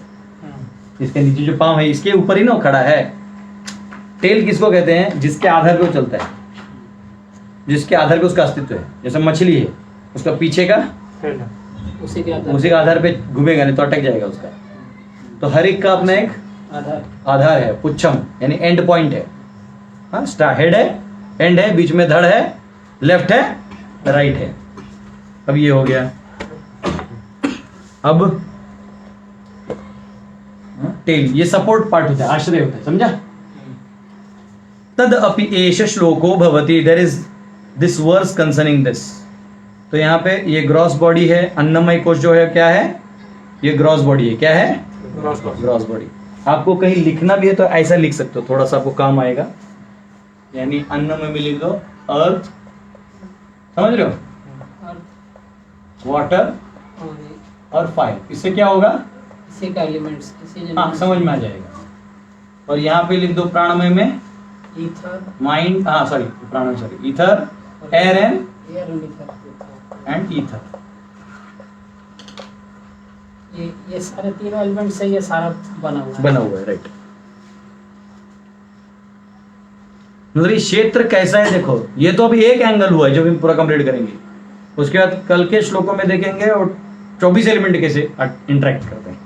इसके नीचे जो पाँव है, इसके ऊपर ही ना खड़ा है। टेल किसको कहते हैं? जिसके आधार पे वो चलता है, जिसके आधार पे उसका अस्तित्व है। जैसे मछली है, उसका पीछे का उसी के आधार पे घूमेगा, नहीं तो अटक जाएगा उसका। तो हर एक का अपना एक आधार है, पुच्छम यानी एंड पॉइंट है। हाँ, हेड है, एंड है, बीच में धड़ है, लेफ्ट है, राइट है। अब ये हो गया। अब टेल, ये सपोर्ट पार्ट होता है, आश्रय होता है, समझा? तद अपि एष श्लोको भवति, there is this verse concerning this. तो यहाँ पे ये ग्रॉस बॉडी है। अन्नमय कोश जो है क्या है? ये ग्रॉस बॉडी है। क्या है? Gross body. आपको कहीं लिखना भी है तो ऐसा लिख सकते हो, थोड़ा सा आपको काम आएगा। यानी अन्नमय में लिख दो अर्थ, समझ रहे हो, वाटर और फायर। इससे क्या होगा? इसी का एलिमेंट्स, हाँ, समझ में आ जाएगा। और यहाँ पे लिख दो प्राणमय में ईथर, माइंड, हाँ सॉरी प्राणमय, sorry ether, air and ether. ये सारे तीनों एलिमेंट से ये सारा बना हुआ है, राइट। मतलब ये क्षेत्र कैसा है देखो, ये तो अभी एक एंगल हुआ है जो हम पूरा कंप्लीट करेंगे। उसके बाद कल के श्लोकों में देखेंगे और 24 एलिमेंट कैसे इंटरेक्ट करते हैं।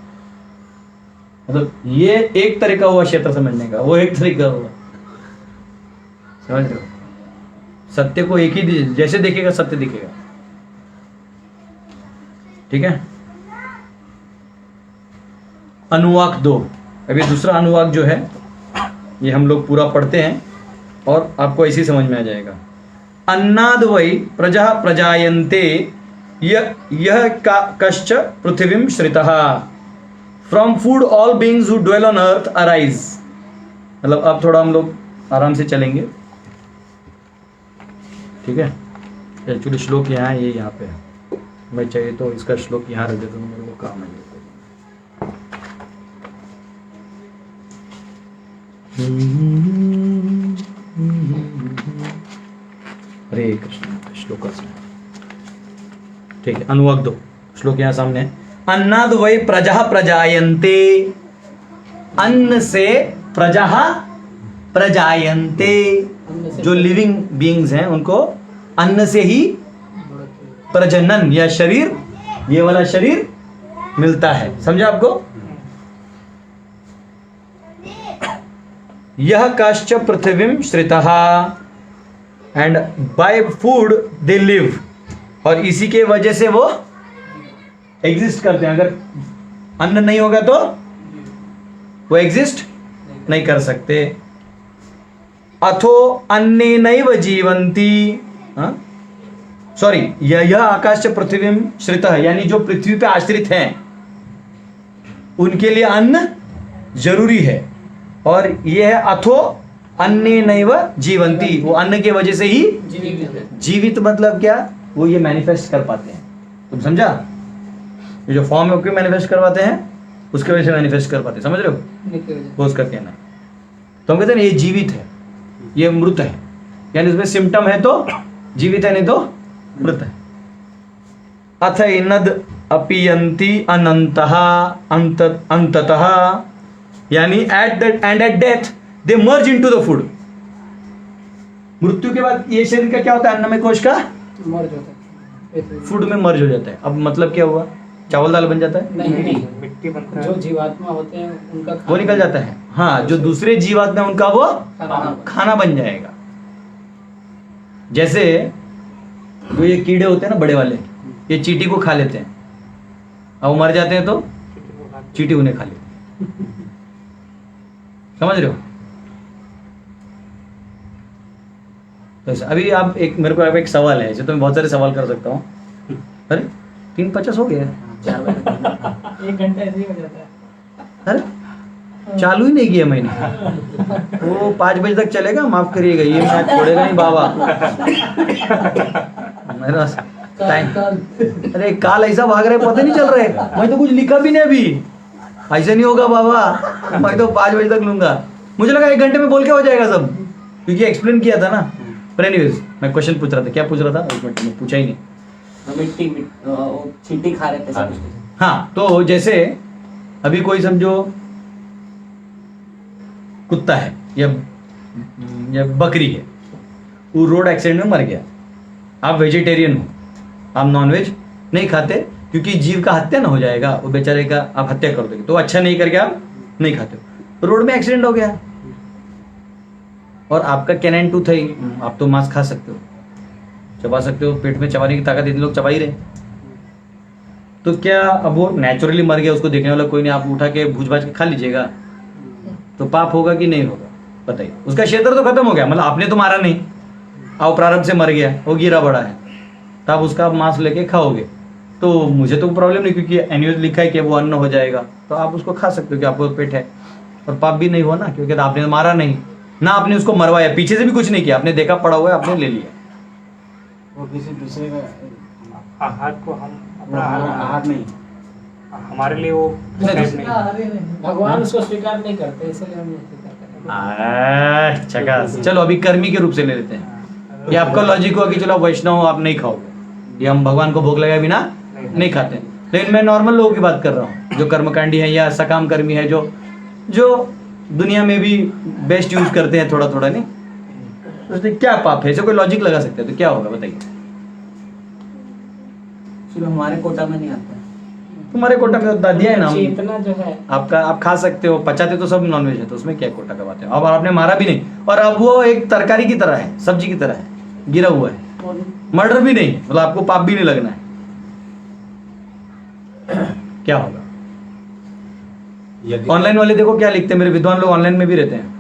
मतलब ये एक तरीका हुआ क्षेत्र समझने का, वो एक तरीका हुआ, समझ रहे हो। सत्य को एक ही जैसे देखेगा सत्य दिखेगा, ठीक है। अनुवाक 2, अभी दूसरा अनुवाक जो है ये हम लोग पूरा पढ़ते हैं और आपको ऐसे ही समझ में आ जाएगा। अन्नाद वै प्रजा प्रजायन्ते यह कश्च पृथ्वीं श्रितः, from food all beings who dwell on earth arise. मतलब अब थोड़ा हम लोग आराम से चलेंगे, ठीक है। एक्चुअली श्लोक यहाँ है, ये यहाँ पे है, मैं चाहिए तो इसका श्लोक यहाँ रख देता हूँ, मेरे को काम है। हरे कृष्ण श्लोक, ठीक है। अनुवाक 2 श्लोक यहाँ सामने है। अन्नाद वै प्रजा प्रजायन्ते, अन्न से प्रजा प्रजायन्ते, जो लिविंग बीइंग्स हैं उनको अन्न से ही प्रजनन या शरीर, ये वाला शरीर मिलता है। समझा आपको। यह कश्च पृथ्वीं श्रितः, and by food they live, और इसी के वजह से वो एग्जिस्ट करते हैं। अगर अन्न नहीं होगा तो वो एग्जिस्ट नहीं कर सकते। अथो अन्नेनैव जीवन्ति, सॉरी, यह आकाश पृथ्वीं श्रितः, यानी जो पृथ्वी पे आश्रित हैं उनके लिए अन्न जरूरी है। और यह है अथो अन्नेनैव जीवन्ति, वो अन्न के वजह से ही जीवित मतलब क्या, वो ये मैनिफेस्ट कर पाते हैं। तुम समझा, ये जो फॉर्म है वो मैनिफेस्ट करवाते हैं, उसके वजह से मैनिफेस्ट कर पाते हैं, समझ रहे हो, वो उसका कहना है। तो हम कहते हैं ये जीवित है, ये मृत है, यानी इसमें सिम्टम है तो जीवित है, नहीं तो मृत है। अथ इनद अपीयन्ति अनंतः अंततः, यानी at that end at death they merge into the food. मृत्यु के बाद ये शरीर का क्या होता है, अन्नमय कोश का मर्ज होता है, फूड में मर्ज हो जाता है। अब मतलब क्या हुआ, चावल दाल बन जाता है, नहीं, मिट्टी बनता है। जो जीवात्मा होते हैं उनका वो निकल जाता है। हाँ, जो दूसरे जीवात्मा उनका वो खाना बन जाएगा। जैसे जो ये कीड़े होते हैं ना बड़े वाले, ये चींटी को खा लेते हैं, अब वो मर जाते हैं तो चींटी उन्हें खा लेती है। समझ रहे हो। तो अभी आप एक, मेरे को एक सवाल है, ऐसे तो मैं बहुत सारे सवाल कर सकता हूँ। अरे 3:50 हो गया, 1 घंटा ऐसे ही हो जाता है। अरे चालू ही नहीं किया मैंने, वो 5 बजे तक चलेगा, माफ करिएगा, ये मैच छोड़ेगा नहीं बाबा मेरा टाइम। अरे काल ऐसा भाग रहे पता नहीं चल रहे, मैं तो कुछ लिखा भी नहीं अभी, ऐसे नहीं होगा बाबा, मैं तो 5 बजे तक लूंगा। मुझे लगा 1 घंटे में बोल के हो जाएगा सब, क्योंकि एक्सप्लेन किया था ना। पर एनीवेज मैं क्वेश्चन पूछ रहा था, क्या पूछ रहा था, 1 मिनट में पूछा ही नहीं। मिट्टी चींटी खा रहे थे सब। हाँ, तो जैसे अभी कोई समझो कुत्ता है या बकरी है, वो रोड एक्सीडेंट में मर गया, आप वेजिटेरियन हो, आप नॉनवेज नहीं खाते, क्योंकि जीव का हत्या ना हो जाएगा, वो बेचारे का आप हत्या कर दोगे, तो अच्छा नहीं करके आप नहीं खाते हो। रोड में एक्सीडेंट हो गया और आपका कैनाइन टूथ है, आप तो मांस खा सकते हो, चबा सकते हो, पेट में चबाने की ताकत इतने लोग चबा ही रहे। तो क्या अब वो नेचुरली मर गया, उसको देखने वाला कोई नहीं, आप उठा के भूज भाज के खा लीजिएगा, तो पाप होगा कि नहीं होगा बताइए। उसका क्षेत्र तो खत्म हो गया, मतलब आपने तो मारा नहीं, आओ प्रारंभ से मर गया, वो गिरा बड़ा है, तो आप उसका मांस लेके खाओगे, तो मुझे तो प्रॉब्लम नहीं, क्योंकि एनुअल लिखा है कि वो अन्न हो जाएगा, तो आप उसको खा सकते हो कि आपको पेट है, और पाप भी नहीं हुआ ना, क्योंकि आपने मारा नहीं ना, आपने उसको मरवाया, पीछे से भी कुछ नहीं किया, आपने देखा पड़ा हुआ है, आपने ले लिया। वो किसी दूसरे का आहार को हम अपना आहार नहीं, हमारे लिए वो नहीं। भगवान उसको स्वीकार नहीं करते, इसलिए हम नहीं स्वीकार करते। चकास। चलो अभी कर्मी के रूप से ले लेते हैं, ये आपका लॉजिक हुआ कि चलो वैष्णव हो, आप नहीं खाओगे, ये हम भगवान को भोग लगाए बिना नहीं खाते। लेकिन मैं नॉर्मल लोगों की बात कर रहा हूँ, जो कर्मकांडी है या सकाम कर्मी है, जो दुनिया में भी बेस्ट यूज करते हैं थोड़ा थोड़ा, नहीं तो क्या पाप है, ऐसे कोई लॉजिक लगा सकते हैं तो क्या होगा बताइए? चलो हमारे कोटा में नहीं आता है। तुम्हारे कोटा में तो दिया है ना, चेतना जो है आपका आप खा सकते हो, पचाते तो सब नॉनवेज है, तो उसमें क्या कोटा का बात है? अब आपने मारा भी नहीं, और अब वो एक तरकारी की तरह है, सब्जी की तरह है, गिरा हुआ है, मर्डर भी नहीं, मतलब आपको पाप भी नहीं लगना है, क्या होगा? ऑनलाइन वाले देखो क्या लिखते हैं, मेरे विद्वान लोग ऑनलाइन में भी रहते हैं।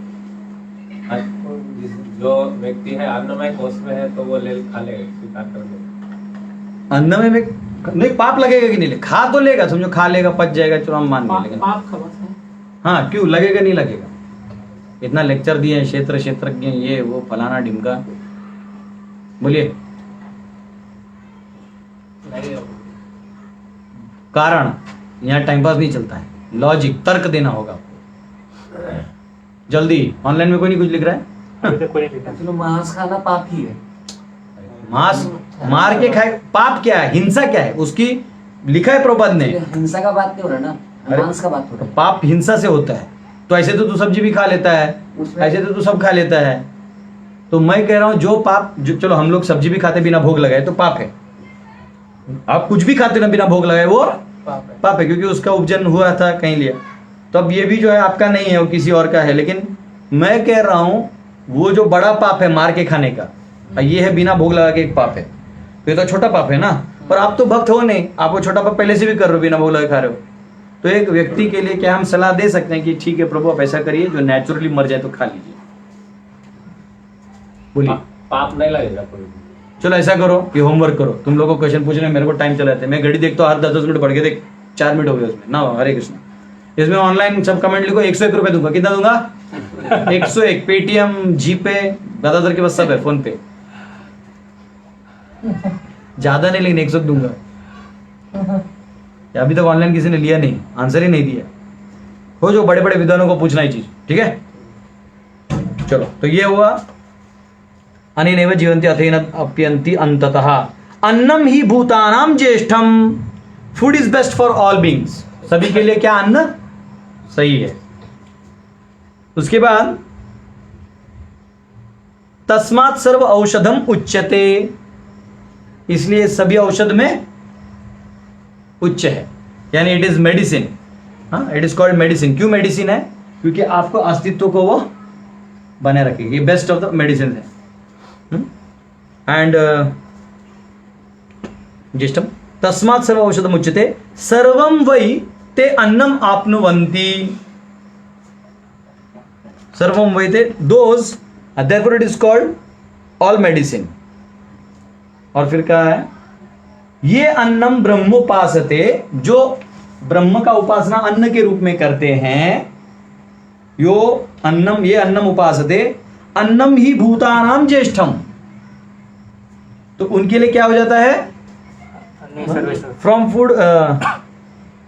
जो व्यक्ति है अन्नमय कोष में है तो वो ले खा लेगा, स्वीकार कर लेगा। अन्नमय में नहीं पाप लगेगा कि नहीं ले, खा तो लेगा, समझो खा लेगा, पच जाएगा, चलो हम मान लेंगे। पाप का बस है। हाँ क्यों लगेगा, नहीं लगेगा? इतना लेक्चर दिए हैं, क्षेत्र क्षेत्रज्ञ ये वो फलाना ढिमका, बोलिए कारण। यहाँ टाइम पास नहीं चलता है, लॉजिक तर्क देना होगा आपको जल्दी। ऑनलाइन में कोई नहीं कुछ लिख रहा है? चलो मांस खाना पाप ही है। मांस मार के खाए, पाप क्या है, हिंसा क्या है उसकी, लिखा है प्रभुपाद ने। हिंसा का बात नहीं हो रहा ना, मांस का बात हो रहा है। पाप हिंसा से होता है, तो ऐसे तो तू सब्जी भी खा लेता है, ऐसे तो तू सब खा लेता है, तो मैं कह रहा हूं जो पाप जो, चलो हम लोग सब्जी भी खाते बिना भोग लगाए तो पाप है, आप कुछ भी खाते ना बिना भोग लगाए वो पाप है, क्योंकि उसका उपजन हुआ था कहीं लिया। तो अब ये भी जो है आपका नहीं है, वो किसी और का है, लेकिन मैं कह रहा हूं वो जो बड़ा पाप है मार के खाने का, ये है बिना भोग लगा के एक पाप है, तो ये तो छोटा पाप है ना। पर आप तो भक्त हो नहीं, आप वो छोटा पाप पहले से भी कर रहे हो, बिना भोग लगा खा रहे हो। तो एक व्यक्ति के लिए क्या हम सलाह दे सकते हैं कि ठीक है प्रभु आप ऐसा करिए, जो नेचुरली मर जाए तो खा लीजिए, बोलिए। पाप नहीं लगेगा कोई। चलो ऐसा करो कि होमवर्क करो, तुम लोगों को क्वेश्चन पूछने में मेरे को टाइम चला जाता है, मैं घड़ी देखता हूँ हर 10-10 मिनट बढ़ के देख 4 मिनट हो गए उसमें ना। हरे कृष्ण। इसमें ऑनलाइन सब कमेंट लिखो, 101 रुपए दूंगा, कितना दूंगा? 101। पेटीएम, जीपे, दादाधर के पास सब है, फोन पे ज्यादा नहीं, लेकिन 100 दूंगा। अभी तक ऑनलाइन किसी ने लिया नहीं, आंसर ही नहीं दिया। हो जो बड़े बड़े विद्वानों को पूछना ही चीज, ठीक है। चलो तो ये हुआ अनेनैव जीवन्ति अथेन अप्यन्ति अंततः। अन्नम ही भूतानाम ज्येष्ठम, food is best for all beings, सभी के लिए क्या अन्न सही है। उसके बाद तस्मात् सर्व औषधम उच्यते, इसलिए सभी औषध में उच्च है, यानी इट इज मेडिसिन। हाँ, इट इज कॉल्ड मेडिसिन। क्यों मेडिसिन है? क्योंकि आपको अस्तित्व को वो बने रखेगी, बेस्ट ऑफ द मेडिसिन है। एंड ज्येष्ठम तस्मात् सर्व औषधम उच्यते सर्वम वै ते अन्नम आपनुवन्ति। सर्वम वै ते those, therefore it is called all medicine। और फिर क्या है? ये अन्नम ब्रह्मोपासते, जो ब्रह्म का उपासना अन्न के रूप में करते हैं, यो अन्नम, ये अन्नम उपासते अन्नम ही भूतानाम ज्येष्ठम, तो उनके लिए क्या हो जाता है? From food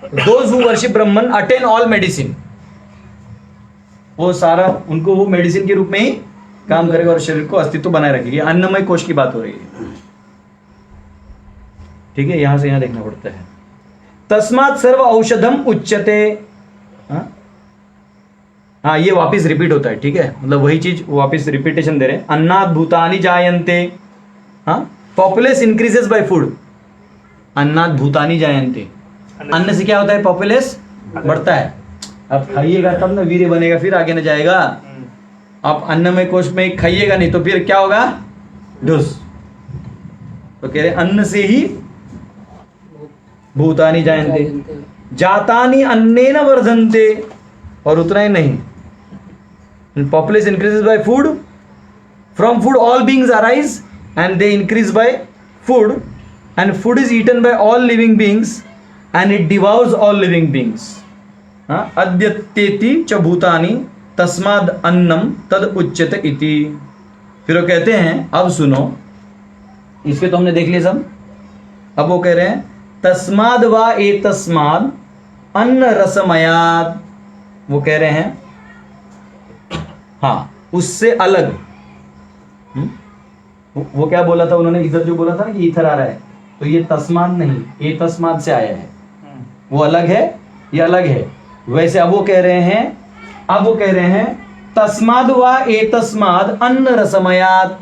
those who worship Brahman attain all medicine, वो सारा उनको वो मेडिसिन के रूप में ही काम करेगा और शरीर को अस्तित्व बनाए रखेगी। अन्नमय कोश की बात हो रही है, ठीक है। यहां से यहां देखना पड़ता है। तस्मात् सर्व औषधम उच्यते। हाँ, ये वापस रिपीट होता है, ठीक है, मतलब वही चीज वापस रिपीटेशन दे रहे हैं। अन्नात् भूतानि जायन्ते, हाँ, पॉपुलेस इंक्रीजेस बाय फूड। अन्नात् भूतानि जायन्ते, अन्न से क्या होता है? पॉपुलेस बढ़ता है। अब खाइएगा तब ना वीर्य बनेगा, फिर आगे न जाएगा। आप अन्नमय कोश में खाइएगा नहीं तो फिर क्या होगा? ढुस। तो कह रहे अन्न से ही भूतानि जायन्ते, जातानि अन्नेन वर्धन्ते, और उतना ही नहीं, population increases by food, from food all beings arise and they increase by food, and food is eaten by all living beings and it devours all living beings. अद्यतेति च भूतानि तस्माद् अन्नम तद उच्यते इति। फिर वो कहते हैं, अब सुनो, इसके तो हमने देख लिया सब। अब वो कह रहे हैं तस्माद् वा एतस्माद् अन्न रसमयात्, वो कह रहे हैं हाँ उससे अलग। वो क्या बोला था उन्होंने? इधर जो बोला था ना कि इथर आ रहा है, तो ये तस्माद नहीं, ये तस्माद से आया है, वो अलग है, ये अलग है। वैसे अब वो कह रहे हैं तस्माद व एतस्माद अन्न रसमयात।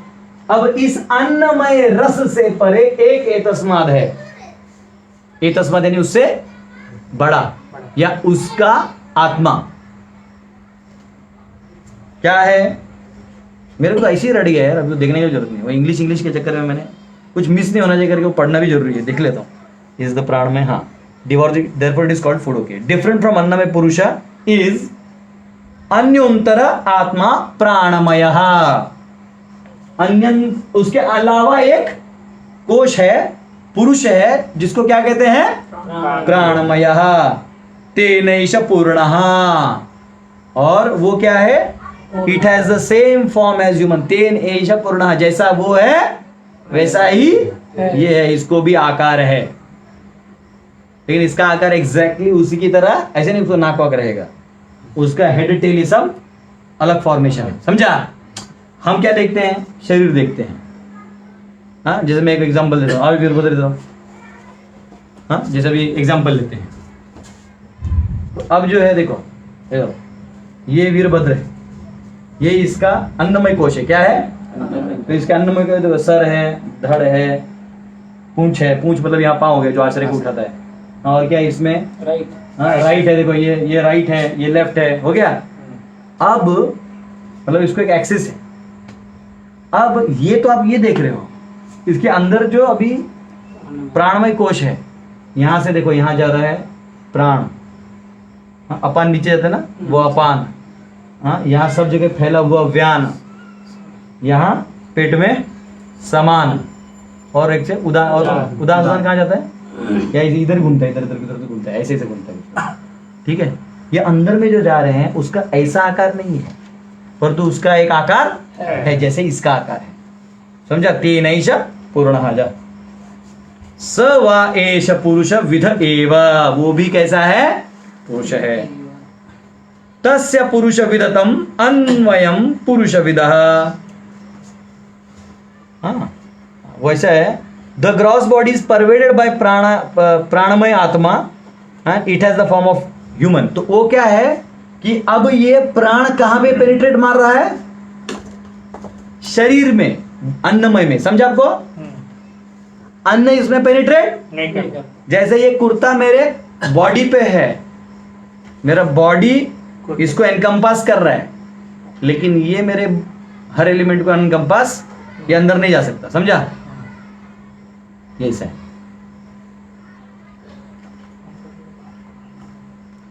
अब इस अन्नमय रस से परे एक एतस्माद है। एतस्माद यानी उससे बड़ा या उसका आत्मा क्या है। मेरे को तो ऐसे ही रट गया यार, अभी तो देखने की जरूरत नहीं। वो इंग्लिश के चक्कर में मैंने कुछ मिस नहीं होना चाहिए करके वो पढ़ना भी जरूरी है। देख लेता हूँ इज द प्राण में, हाँ therefore it is called food. Okay, different from अन्नमय पुरुषा is अन्योंतर आत्मा प्राणमय। अन्य उसके अलावा एक कोश है, पुरुष है, जिसको क्या कहते हैं प्राणमय। तेनैष पूर्णः, और वो क्या है, it has the same form as human. तेन एष पूर्णः, जैसा वो है वैसा ही ये है, इसको भी आकार है, लेकिन इसका आकार एग्जैक्टली उसी की तरह ऐसे नहीं, उसको नाक वाक रहेगा, उसका हेड टेल ये सब अलग फॉर्मेशन है, समझा। हम क्या देखते हैं, शरीर देखते हैं। हाँ, जैसे मैं एक एग्जांपल देता हूँ, अभी वीरभद्र देता हूँ। हाँ, जैसे अभी एग्जांपल लेते हैं, तो अब जो है देखो ये वीरभद्र है, ये इसका अन्नमय कोश है। क्या है, तो इसका अन्नमय कोश देखो, सर है, धड़ है, पूंछ है, पूंछ मतलब यहाँ पाँव हो गया जो आश्रय को उठाता है, और क्या इसमें राइट, हाँ राइट है, देखो ये राइट है, ये लेफ्ट है, हो गया। अब मतलब इसको एक एक्सिस है। अब ये तो आप ये देख रहे हो, इसके अंदर जो अभी प्राणमय कोश है, यहां से देखो यहाँ जा रहा है प्राण, हाँ, अपान नीचे जाता है ना, वो अपान, हाँ, यहाँ सब जगह फैला हुआ व्यान, यहाँ पेट में समान, और एक से उदान, और उदान कहाँ जाता है, या इधर घूमता है, इधर इधर घूमता है, ऐसे घूमता है, ठीक है। ये अंदर में जो जा रहे हैं उसका ऐसा आकार नहीं है, परंतु उसका एक आकार है, जैसे इसका आकार है, समझा। तेनैष पूर्णः जा स वा एष पुरुष विध एव, वो भी कैसा है, पुरुष है। तस्य पुरुष विदतम अन्वयम पुरुष विदः, हाँ वैसा है। The gross body is pervaded by प्राणमय आत्मा and it has the form of human. तो वो क्या है कि अब ये प्राण कहां पे पेनिट्रेट मार रहा है, शरीर में, अन्नमय में, समझा आपको। अन्न इसमें पेनिट्रेट नहीं करता। जैसे ये कुर्ता मेरे बॉडी पे है, मेरा बॉडी इसको एनकम्पास कर रहा है, लेकिन ये मेरे हर एलिमेंट को एनकम्पास, ये अंदर नहीं जा सकता, समझा। ऐसा है।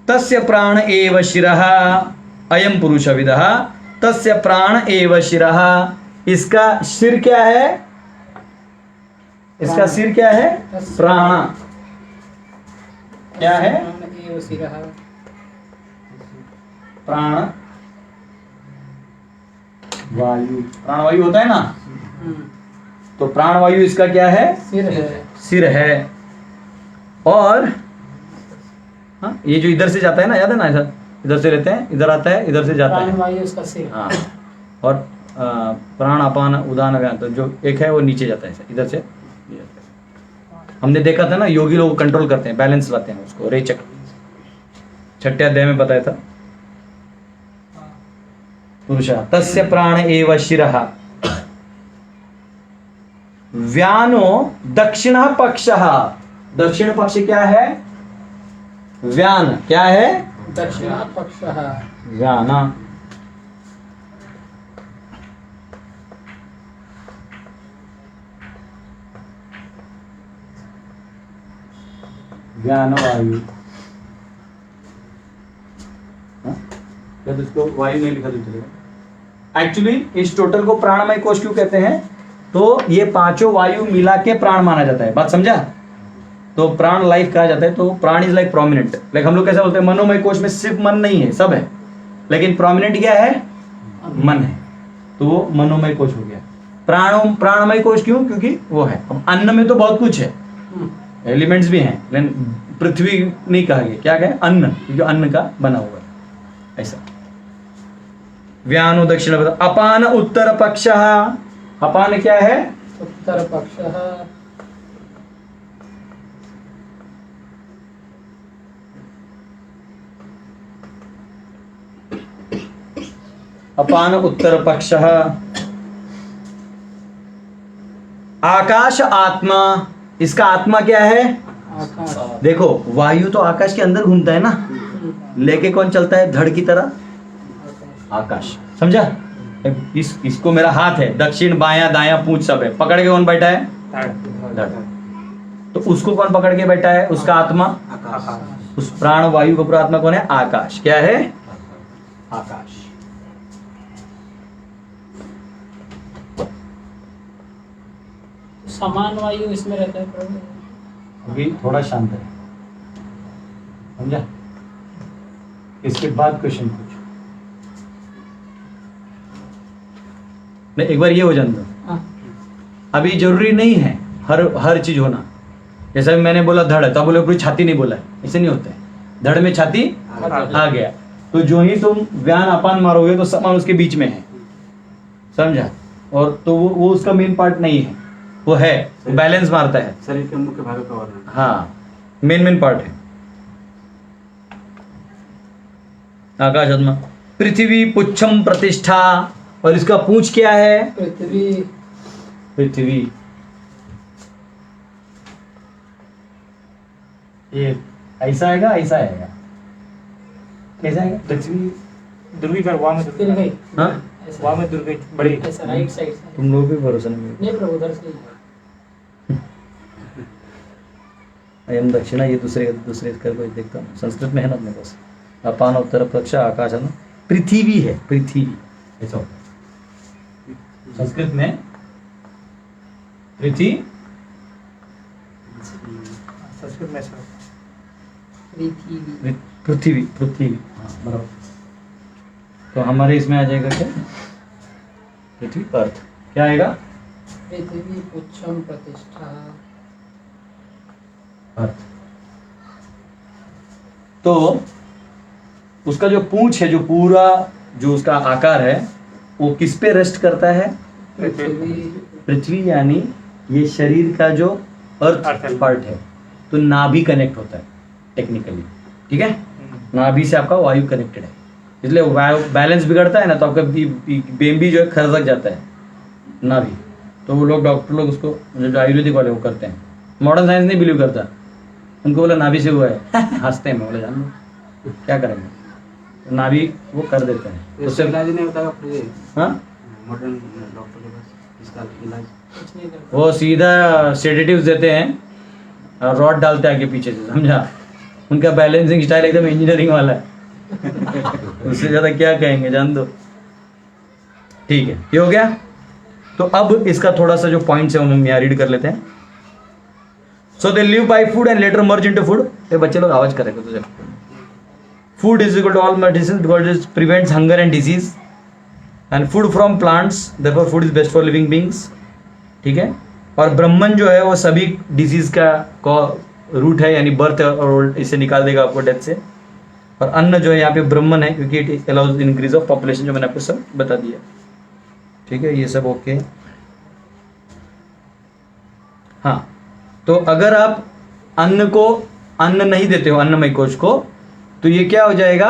तस्य प्राण एव शिरः अयम पुरुष विदः, तस्य प्राण एव शिरः, इसका सिर क्या है, इसका सिर क्या है, प्राण क्या है, प्राण वायु, प्राणवायु होता है ना, तो प्राणवायु इसका क्या है, सिर है। और हाँ, ये जो इधर से जाता है ना, याद है ना, इधर से लेते हैं, इधर आता है, इधर से जाता है, प्राणवायु उसका सिर। हाँ। और प्राण अपान उदान व्यान, तो जो एक है वो नीचे जाता है, इधर से हमने देखा था ना, योगी लोग कंट्रोल करते हैं, बैलेंस लाते हैं उसको, रेचक छठे अध्याय में बताया था। पुरुषः तस्य प्राण एव शिरः व्यानो दक्षिण पक्षः, दक्षिण पक्ष क्या है, व्यान क्या है, दक्षिण पक्षः व्यान। व्यान वायु, तो इसको वायु नहीं लिखा तो चलेगा। एक्चुअली इस टोटल को प्राणमय कोश क्यों कहते हैं, तो ये पांचों वायु मिला के प्राण माना जाता है, बात समझा। तो प्राण लाइफ कहा जाता है, तो प्राण इज लाइक प्रोमिनेंट, लाइक हम लोग कैसा बोलते हैं, मनोमय कोश में सिर्फ मन नहीं है, सब है, लेकिन प्रोमिनेंट क्या है, मन है, तो वो मनोमय कोश हो गया। प्राणमय कोश क्यों, क्योंकि वो है। अब अन्न में तो बहुत कुछ है, एलिमेंट्स भी हैं, लेकिन पृथ्वी नहीं कहा गया, क्या कहे, अन्न, क्योंकि अन्न का बना हुआ है, ऐसा। व्यानो दक्षिण, अपान उत्तर पक्षः, अपान क्या है, उत्तर पक्षः अपान उत्तर पक्षः। आकाश आत्मा, इसका आत्मा क्या है? आकाश। देखो वायु तो आकाश के अंदर घूमता है ना, लेके कौन चलता है धड़ की तरह? आकाश। समझा? इसको मेरा हाथ है, दक्षिण बायां दायां पूंछ सब है, पकड़ के कौन बैठा है? धड़। तो उसको कौन पकड़ के बैठा है? उसका आत्मा। उस प्राण वायु का पूरा आत्मा कौन है? आकाश। क्या है? आकाश। समान वायु इसमें रहता है प्रभु। अभी थोड़ा शांत है, समझा? इसके बाद क्वेश्चन पूछो। नहीं, एक बार ये हो जाने दो। हाँ। अभी जरूरी नहीं है हर चीज होना। जैसा भी मैंने बोला धड़ है, तो बोले पूरी छाती नहीं बोला है, ऐसे नहीं होता है। धड़ में छाती आ गया, तो जो ही तुम व्यान अपान मारोगे तो समान उसके बीच में है, समझा? और तो वो उसका मेन पार्ट नहीं है, वो है, वो बैलेंस मारता है। शरीर के मुख्य भागों का वर्णन। हाँ, मेन पार्ट है आकाश आत्मा। पृथ्वी पुच्छम प्रतिष्ठा, और इसका पूंछ क्या है? पृथ्वी। ये ऐसा आएगा, ऐसा आएगा, कैसा आएगा? पृथ्वी दुर्गी कर वाम में फिर गई। हाँ, वाम में दुर्गी बड़ी। ऐसा राइट साइड से। तुम लोग भी भरोसा नहीं। प्रभु उधर से ही है। अयम दक्षिणा, ये दूसरे का कोई देखता हूँ, संस्कृत में है ना अपने पास। अपान उत्तर पक्षा आकाश है ना, पृथ्वी है, पृथ्वी ऐसा होता है संस्कृत में। पृथ्वी संस्कृत में ऐसा पृथ्वी। पृथ्वी, हाँ बराबर। तो हमारे इसमें आ जाएगा क्या? पृथ्वी अर्थ क्या आएगा? पृथ्वी पुच्छम प्रतिष्ठा। अर्थ। तो उसका जो पूंछ है, जो पूरा जो उसका आकार है, वो किस पे रेस्ट करता है? पृथ्वी, यानी ये शरीर का जो अर्थ पार्ट है, तो नाभि कनेक्ट होता है टेक्निकली, ठीक है? नाभि से आपका वायु कनेक्टेड है, इसलिए वायु बैलेंस बिगड़ता है ना, तो आपका बेम्बी जो है खरसक जाता है नाभि। तो वो लोग डॉक्टर लोग उसको, जो आयुर्वेदिक वाले वो करते हैं। मॉडर्न साइंस नहीं बिलीव करता, उनको बोला नाभि से हुआ है, हंसते हैं। मैं बोला जान लो क्या करेंगे, तो नाभि वो कर देते हैं। उससे इलाज नहीं होता है। हाँ, मॉडर्न डॉक्टर के पास इसका इलाज कुछ नहीं करता। वो सीधा सेडेटिव्स देते हैं और रॉड डालते हैं आगे पीछे से, समझा? उनका बैलेंसिंग स्टाइल एकदम इंजीनियरिंग वाला है। उससे ज्यादा क्या कहेंगे, जान दो। ठीक है, ये हो गया। तो अब इसका थोड़ा सा जो पॉइंट्स है उन्हें यहाँ रीड कर लेते हैं। So they live by food and later merge into food. ये बच्चे लोग आवाज करेंगे तुझे। Food is equal to all medicine because it prevents hunger and disease and food from plants, therefore food is best for living beings. ठीक है, और ब्रह्मन जो है वो सभी डिजीज का रूट है, यानी बर्थ और इसे निकाल देगा आपको डेथ से। और अन्न जो है यहाँ पे ब्रह्मन है, क्योंकि it allows increase of population, जो मैंने आपको सब बता दिया। ठीक है, ये सब ओके। हाँ, तो अगर आप अन्न नहीं देते हो अन्नमय कोश को, तो ये क्या हो जाएगा?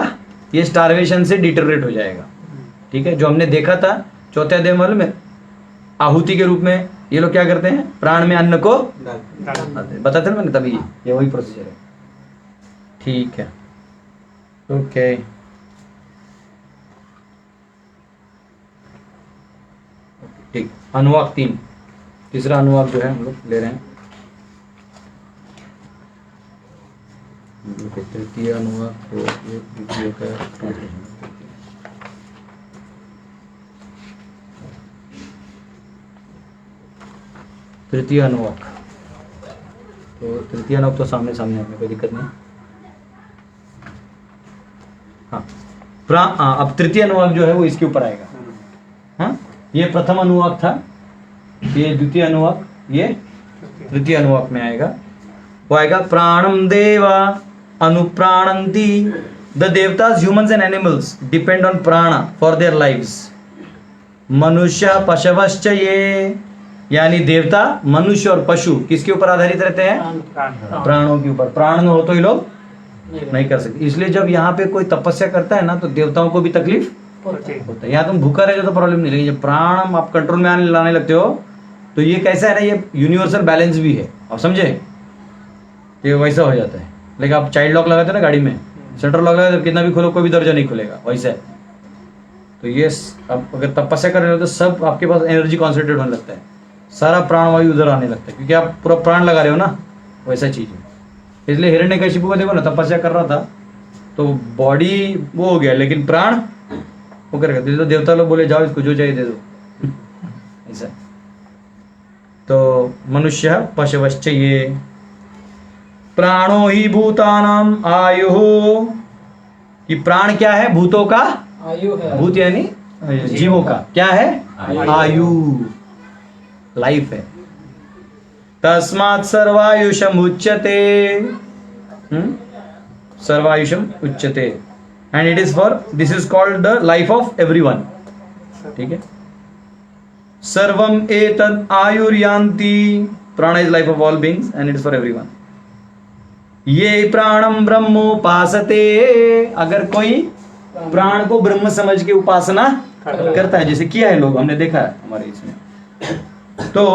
ये स्टारवेशन से डिटोरेट हो जाएगा। ठीक है, जो हमने देखा था चौथे अध्याय में, आहुति के रूप में ये लोग क्या करते हैं? प्राण में अन्न को बताते हैं मैंने, तभी ये वही प्रोसीजर है। ठीक है, ओके। ठीक, अनुवाक 3, तीसरा अनुवाक जो है हम लोग ले रहे हैं। तृतीय अनुवाक तो ये द्वितीय का ट्रांसलेशन। तृतीय अनुवाक, तो तृतीय अनुवाक तो सामने है, कोई दिक्कत नहीं। हाँ, अब तृतीय अनुवाक जो है वो इसके ऊपर आएगा। हाँ, ये प्रथम अनुवाक था, ये द्वितीय अनुवाक, ये तृतीय अनुवाक में आएगा। वो आएगा प्राणम देवा अनुप्राणंती, द देवतास humans and animals depend on प्राण फॉर देयर लाइव्स। मनुष्य पशवश्च, ये यानी देवता, मनुष्य और पशु किसके ऊपर आधारित रहते हैं? प्राणों के ऊपर। प्राण न हो तो ये लोग नहीं कर सकते। इसलिए जब यहाँ पे कोई तपस्या करता है ना, तो देवताओं को भी तकलीफ होते होता है। यहाँ तुम भूखा रहेगा तो प्रॉब्लम नहीं, लेकिन जब प्राण आप कंट्रोल में आने लाने लगते हो तो ये कैसा है ना, ये यूनिवर्सल बैलेंस भी है, आप समझे, ये वैसा हो जाता है। लेकिन आप चाइल्ड लॉक लगाते हो ना गाड़ी में, सेंट्रल लॉक लगाते हो, कितना भी खोलो कोई भी दरवाजा नहीं खुलेगा, वैसा है। तो ये अब अगर तपस्या कर रहे हो तो सब आपके पास एनर्जी कॉन्सेंट्रेट होने लगता है, सारा प्राणवायु उधर आने लगता है, क्योंकि आप पूरा प्राण लगा रहे हो ना, वैसा चीज़ है। इसलिए हिरण्यकशिपु को देखो ना, तपस्या कर रहा था तो बॉडी वो हो गया, लेकिन प्राण वो करेगा। तो देवता लोग बोले जाओ इसको जो चाहिए दे दो ऐसा। तो मनुष्य पशवश्च ये प्राणो ही भूतानाम आयु, कि प्राण क्या है, भूतों का, आयु है, भूत यानी जीवों का क्या है, आयु, लाइफ है। तस्मात् सर्वायुषम उच्यते, सर्वायुषम उच्यते, and it is for, this is called the life of everyone, ठीक है। सर्वम एतद आयुर्यान्ति, प्राण is life of all beings and it is for everyone. ये प्राणम ब्रह्मोपासते, अगर कोई प्राण को ब्रह्म समझ के उपासना करता है, जैसे किया है लोग, हमने देखा है हमारे इसमें, तो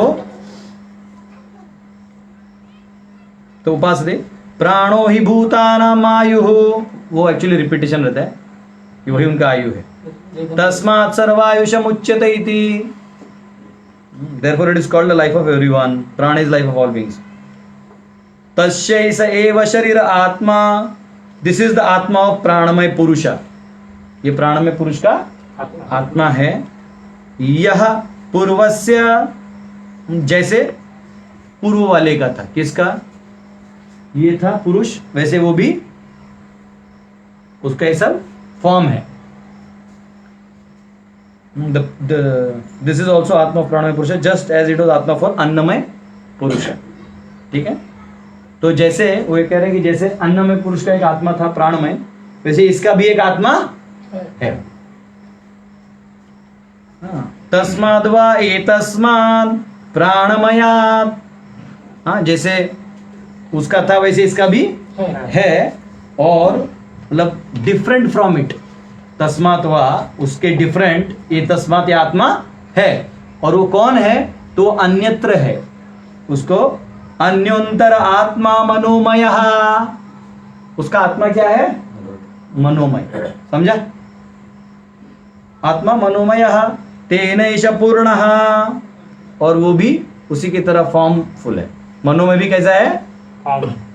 उपासते प्राणो ही भूतानाम आयु, वो एक्चुअली रिपीटेशन रहता है कि वही उनका आयु है। तस्मात् सर्वायुषम उच्यते इति, therefore it is called the life of everyone, prana is life of all beings। तस्यैष एव शरीर आत्मा, दिस इज द आत्मा ऑफ प्राणमय पुरुष, ये प्राणमय पुरुष का आत्मा है। यह पूर्वस्य, जैसे पूर्व वाले का था, किसका, ये था पुरुष, वैसे वो भी उसका ऐसा फॉर्म है। दिस इज ऑल्सो आत्मा ऑफ प्राणमय पुरुष, जस्ट एज इट वॉज आत्मा फॉर अन्नमय पुरुष, ठीक है। तो जैसे वो ये कह रहे हैं कि जैसे अन्नमय पुरुष का एक आत्मा था प्राणमय, वैसे इसका भी एक आत्मा है। तस्माद् वा एतस्माद् प्राणमयात्, हाँ, जैसे उसका था वैसे इसका भी है, और मतलब डिफरेंट फ्रॉम इट, तस्मात् वा उसके डिफरेंट, ये तस्मात् ये आत्मा है, और वो कौन है, तो अन्यत्र है, उसको अन्योंतर आत्मा मनोमय, उसका आत्मा क्या है, मनोमय, समझा, आत्मा मनोमय, तेनैष पूर्णः, और वो भी उसी की तरह फॉर्म फुल है। मनोमय भी कैसा है,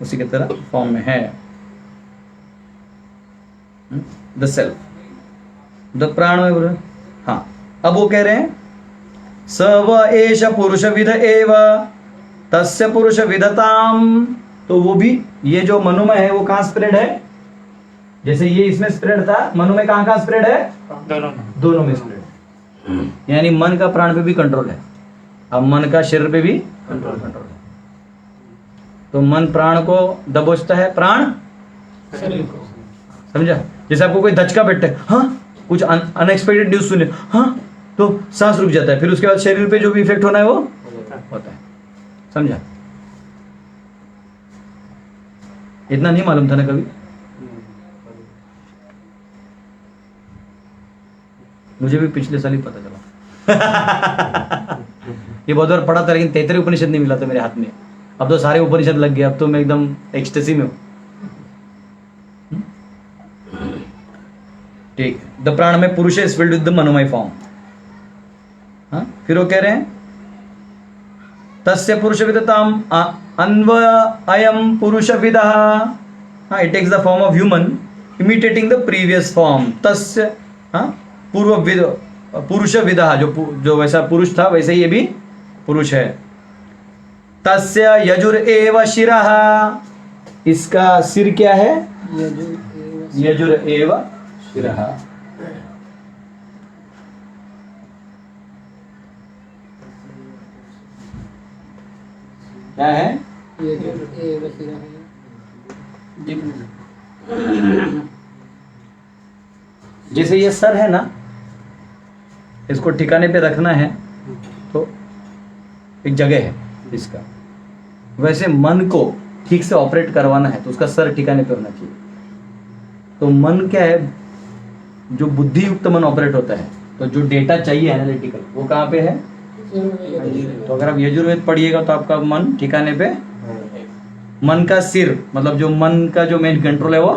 उसी की तरह फॉर्म में है। द सेल्फ, द प्राणमय, हाँ। अब वो कह रहे हैं स व एष पुरुष विद एव तस्य पुरुष विदताम, तो वो भी, ये जो मनोमय है वो कहाँ स्प्रेड है, जैसे ये इसमें स्प्रेड था, मनोमय कहाँ कहाँ स्प्रेड है, दोनों में स्प्रेड, यानी मन का प्राण पे भी कंट्रोल है, अब मन का शरीर पे भी कंट्रोल है। तो मन प्राण को दबोचता है, प्राण शरीर को, समझा। जैसे आपको कोई धचका बैठता है, हाँ, कुछ अनएक्सपेक्टेड न्यूज सुने, हाँ, तो सांस रुक जाता है, फिर उसके बाद शरीर पे जो भी इफेक्ट होना है वो होता है, समझा। इतना नहीं मालूम था ना कभी, मुझे भी पिछले साल ही पता चला। ये बहुत बार पढ़ा था, लेकिन 33 उपनिषद नहीं मिला था मेरे हाथ में, अब तो सारे उपनिषद लग गए, अब तो मैं एकदम एक्सटेसी में हूं, ठीक है। द प्राण में पुरुष इज फिल्ड विद द मनोमय फॉर्म, हाँ। फिर वो कह रहे हैं तस्य पुरुष विदताम अन्वयम पुरुष विदः, हाँ, it takes the form of human imitating the previous form, तस्य, हाँ, पूर्व विद, पुरुष विदः, जो वैसा पुरुष था वैसे ये भी पुरुष है। तस्य यजुर एव शिरः, इसका सिर क्या है, यजुर एव शिरः, क्या है, ये जो ए वसीला है, जैसे ये सर है ना, इसको ठिकाने पे रखना है तो एक जगह है इसका, वैसे मन को ठीक से ऑपरेट करवाना है तो उसका सर ठिकाने पे होना चाहिए। तो मन क्या है, जो बुद्धि युक्त मन ऑपरेट होता है, तो जो डेटा चाहिए एनालिटिकल वो कहाँ पे है? तो अगर आप यजुर्वेद पढ़िएगा तो आपका मन ठिकाने पे, मन का सिर मतलब जो मन का जो मेन कंट्रोल है वो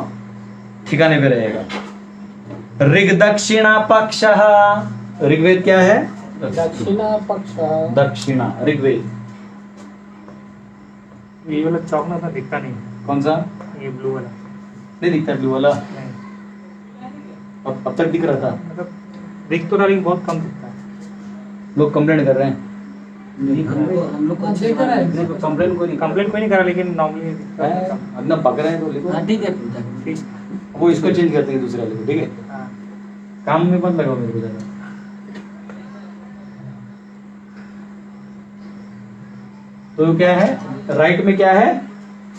ठिकाने पे रहेगा। ऋग दक्षिणा पक्ष, ऋग्वेद क्या है? दक्षिणा पक्ष। दक्षिणा ऋग्वेद। ये वाला चौक ना दिखता नहीं, कौन सा? ये ब्लू वाला नहीं दिखता ब्लू वाला? नहीं, अब तक दिख रहा था। मतलब दिख तो रहा लेकिन बहुत कम दिखता है। लोग कंप्लेंट कर रहे हैं। हम लोग कंप्लेंट कोई नहीं कंप्लेंट कोई नहीं करा लेकिन नॉर्मली दिखता है। अपना पक रहे हैं तो लिखो। हाँ ठीक है। ठीक। वो इसको चेंज करते हैं दूसरा लिखो, ठीक है? हाँ। काम में मत लगाओ मेरे को ज्यादा। तो क्या है राइट में? क्या है?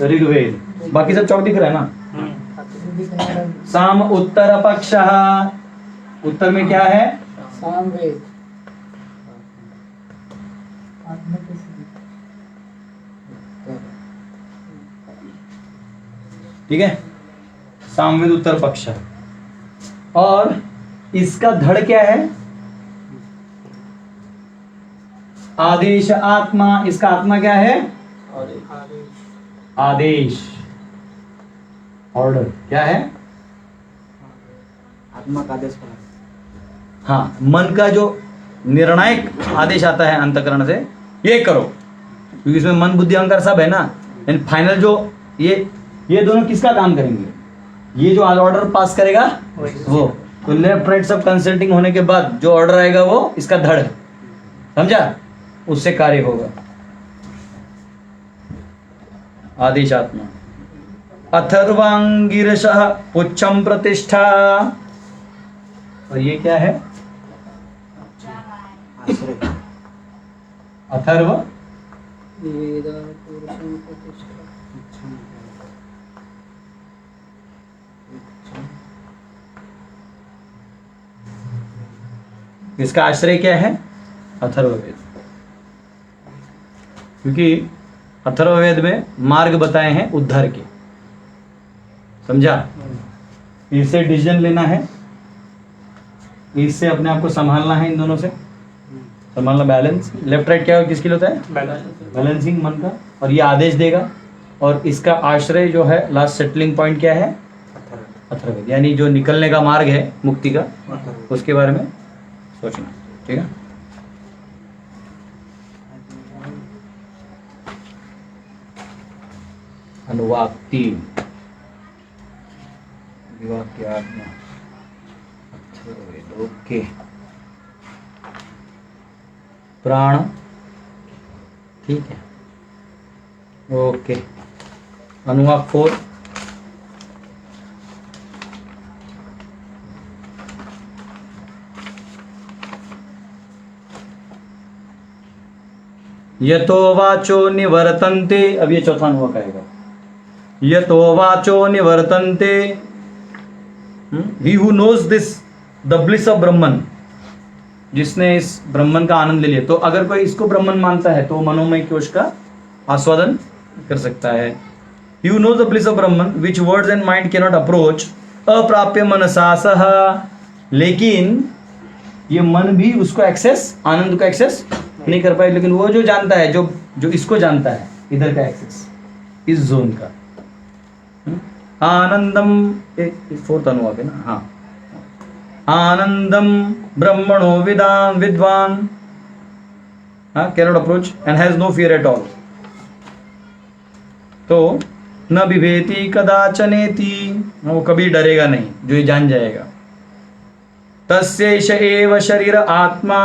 ऋग्वेद। बाकी सब चौक दिख रहा है ना? साम उत्तर पक्ष, उत्तर में क्या है? सामवेद। ठीक है, सामवेद उत्तर पक्ष। और इसका धड़ क्या है? आदेश आत्मा। इसका आत्मा क्या है? आदेश, ऑर्डर। क्या है? आत्मा का आदेश पर। हाँ, मन का जो निर्णायक आदेश आता है अंतःकरण से, ये करो, क्योंकि इसमें मन बुद्धि अहंकार सब है ना। एंड फाइनल जो ये दोनों किसका काम करेंगे? ये जो ऑर्डर पास करेगा वो, तो लेफ्ट राइट सब कंसल्टिंग होने के बाद जो ऑर्डर आएगा वो इसका धड़ है, समझा? उससे कार्य होगा। आदेशात्मा। अथर्वांगिरसः पुच्छम प्रतिष्ठा। और ये क्या है? अथर्व इसका आश्रय क्या है? अथर्ववेद। क्योंकि अथर्ववेद में मार्ग बताए हैं उद्धार के, समझा? इससे डिसीजन लेना है, इससे अपने आप को संभालना है, इन दोनों से संभालना। बैलेंस लेफ्ट राइट क्या किसके लिए होता है? बैलेंसिंग मन का। और ये आदेश देगा, और इसका आश्रय जो है लास्ट सेटलिंग पॉइंट क्या है? अथर्ववेद। यानी जो निकलने का मार्ग है मुक्ति का, उसके बारे में सोचना, ठीक है? अनुवाद 3, विवाह की आज्ञा। ओके, प्राण, ठीक है, ओके। अनुवाद 4, यतो वाचो निवर्तन्ते। अब ये चौथा अनुवाद कहेगा। यतो वाचो निवर्तन्ते, he who knows this the bliss of Brahman, जिसने इस ब्रह्मन का आनंद ले लिया। तो अगर कोई इसको ब्रह्मन मानता है तो मनोमय कोश का आस्वादन कर सकता है। He who knows the bliss of Brahman which words and mind can not approach, अप्राप्य मनसा सह। लेकिन ये मन भी उसको एक्सेस, आनंद को एक्सेस नहीं कर पाए। लेकिन वो जो जानता है, जो इसको जानता है, इधर का एक्सेस, इस जोन का। आनंदम, एक फोर्थ अनुवाद है ना? हाँ, आनंदम ब्रह्मणो विद्वान can not approach and has no fear at all. तो न बिभेति कदाचनेति, वो कभी डरेगा नहीं, जो ये जान जाएगा। तस्यैष एव शरीर आत्मा,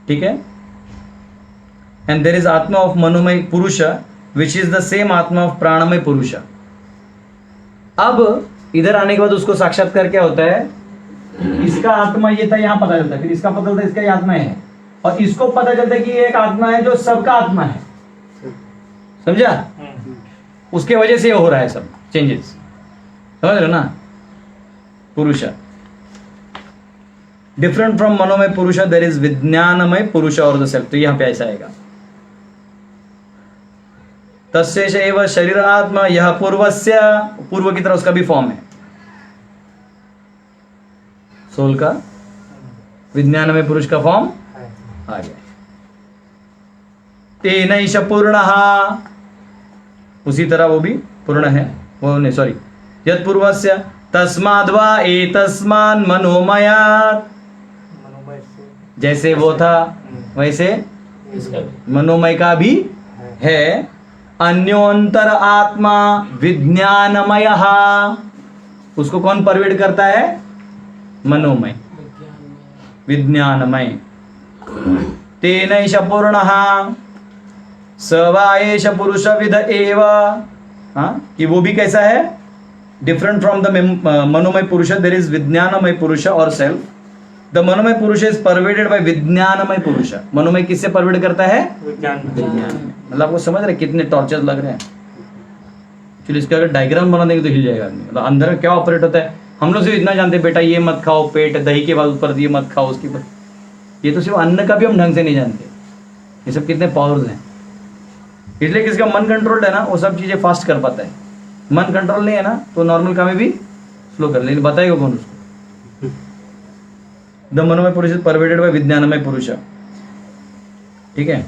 ठीक है? एंड देयर इज आत्मा ऑफ मनोमय पुरुष विच इज द सेम आत्मा ऑफ प्राणमय पुरुष। अब इधर आने के बाद उसको साक्षात्कार क्या होता है? इसका आत्मा ये था, यहां पता चलता है, फिर इसका पता चलता है इसका ये आत्मा है, और इसको पता चलता है कि ये एक आत्मा है जो सबका आत्मा है, समझा? उसके वजह से हो रहा है सब चेंजेस, समझ रहे हो ना? पुरुष डिफरेंट फ्रॉम मनोमय पुरुष, देयर इज विज्ञानमय पुरुष और द सेल्फ। तो यहां पे ऐसा आएगा। तस्यैष एव शरीर आत्मा, यह पूर्वस्य, पूर्व की तरह उसका भी फॉर्म है। सोल का विज्ञानमय पुरुष का फॉर्म आ गया। तेनैष पूर्णः, उसी तरह वो भी पूर्ण है, वो नहीं सॉरी, यत्पूर्वस्य तस्माद्वा एतस्मान् मनोमयात्, मनोमय से जैसे वो था वैसे इसका भी मनोमय का भी है। अन्योंतर आत्मा विज्ञानमयः, उसको कौन परवेड करता है? मनोमय, विज्ञानमय। तेनैष पूर्णः स वा एष पुरुषविद एव, कि वो भी कैसा है? डिफरेंट फ्रॉम द मनोमय पुरुष, देयर इज विज्ञानमय पुरुष और सेल्फ। द मनोमय पुरुष इज परवेडेड बाय विज्ञानमय पुरुष। मनोमय किससे परवेड करता है? विज्ञान विज्ञान। मतलब आपको समझ रहे कितने टॉर्चर्स लग रहे हैं? एक्चुअली इसका अगर डायग्राम बना देंगे तो हिल जाएगा आदमी। मतलब अंदर में क्या ऑपरेट होता है, हम लोग सिर्फ इतना जानते हैं बेटा ये मत खाओ, पेट दही के बाद ऊपर ये मत खाओ, उसके बाद ये तो सिर्फ अन्न का भी हम ढंग से नहीं जानते। ये सब कितने पावर्स हैं। इसलिए किसका मन कंट्रोल्ड है ना वो सब चीजें फास्ट कर पाता है। मन कंट्रोल नहीं है ना तो नॉर्मल काम भी स्लो कर, लेकिन बताएगा कौन उसको? द मनोमय पुरुष इज परवेडेड बाय विज्ञानमय पुरुष। ठीक है,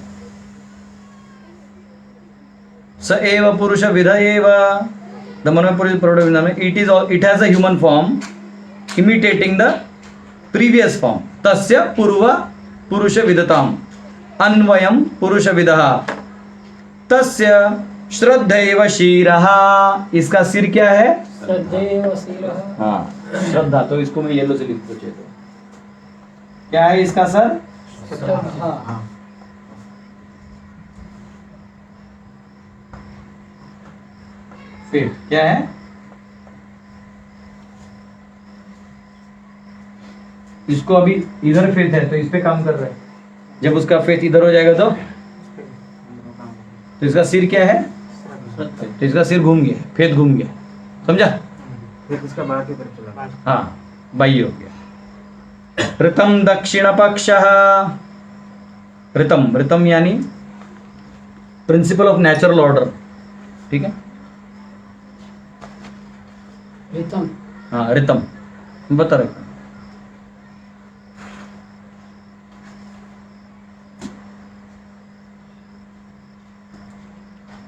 स एव पुरुष विध एव, द मनोमय पुरुष परवेडेड विज्ञानमय, it has a human form imitating the previous form, तस्य पूर्व पुरुष विदताम अन्वयम पुरुष विदः तस्य श्रद्धैव शिरः। इसका सिर क्या है? श्रद्धेव शिरः। हाँ, श्रद्धा। तो इसको मैं येलो से लिख दो चाहिए तो क्या है इसका सर? श्रद्धा। फिर क्या है? इसको अभी इधर फेथ है तो इस पे काम कर रहा है। जब उसका फेथ इधर हो जाएगा तो इसका सिर क्या है? तो इसका सिर घूम गया, फेथ घूम गया, समझा? फिर इसका बाहर की तरफ चला। हाँ, बाह्य हो गया। ऋतम दक्षिण पक्षः, ऋतम, ऋतम यानी प्रिंसिपल ऑफ नेचुरल ऑर्डर। ठीक है, रितम। हाँ ऋतम बता रहे।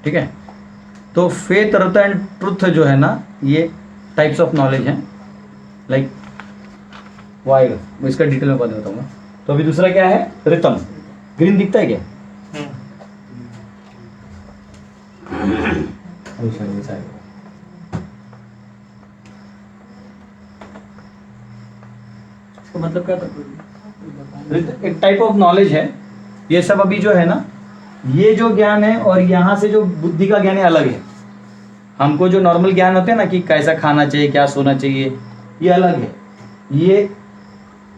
ठीक है, तो फेथ, रत एंड ट्रुथ जो है ना ये टाइप्स ऑफ नॉलेज हैं। लाइक वो आएगा, मैं इसका डिटेल में बता बताऊंगा। तो अभी दूसरा क्या है? ऋतम। ग्रीन दिखता है क्या? इसका मतलब क्या था? एक टाइप ऑफ नॉलेज है। ये सब अभी जो है ना, ये जो ज्ञान है और यहाँ से जो बुद्धि का ज्ञान है अलग है। हमको जो नॉर्मल ज्ञान होते हैं ना कि कैसा खाना चाहिए, क्या सोना चाहिए, ये अलग है।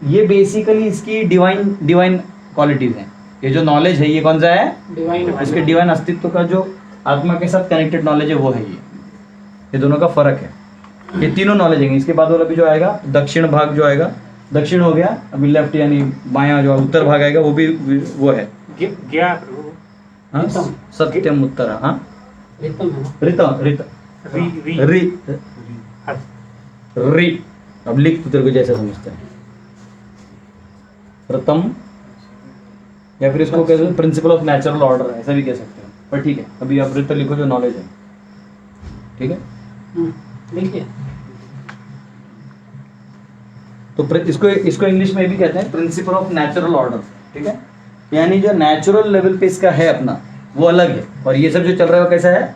ये बेसिकली इसकी डिवाइन क्वालिटीज हैं। ये जो नॉलेज है ये कौन सा है? डिवाइन। इसके डिवाइन अस्तित्व का जो आत्मा के साथ कनेक्टेड नॉलेज है वो है ये दोनों का फर्क है। ये तीनों नॉलेज है। इसके बाद वाला भी जो आएगा दक्षिण भाग जो आएगा, दक्षिण हो गया, अभी लेफ्ट यानी बायां जो उत्तर भाग आएगा वो भी वो है। हाँ, सत्यम उत्तर। हाँ, रितम है ना? रित री री। अब लिख तू तेरे को जैसा समझता है। प्रथम या फिर इसको कहते हैं प्रिंसिपल ऑफ नेचुरल ऑर्डर, ऐसा भी कह सकते हैं। पर ठीक है, अभी आप रित लिखो जो नॉलेज है। ठीक है, लिखिए। तो इसको इंग्लिश में भी कहते हैं प्रिंसिपल ऑफ नेचुरल ऑर्डर। ठीक है, यानी जो नेचुरल लेवल पे इसका है अपना वो अलग है, और ये सब जो चल रहा है वो कैसा है?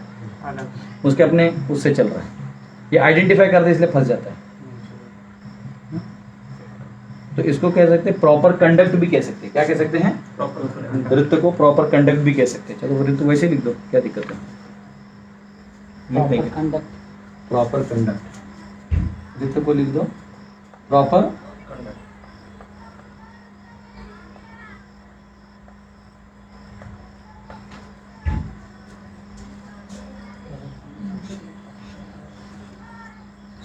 उसके अपने उससे चल रहा है। ये आइडेंटिफाई करते इसलिए फंस जाता है। तो इसको कह सकते हैं प्रॉपर कंडक्ट भी कह सकते हैं। क्या कह सकते हैं? नृत्य को प्रॉपर कंडक्ट भी कह सकते हैं। चलो नृत्य वैसे लिख दो, क्या दिक्कत है? प्रॉपर कंडक्ट नृत्य को लिख दो, प्रॉपर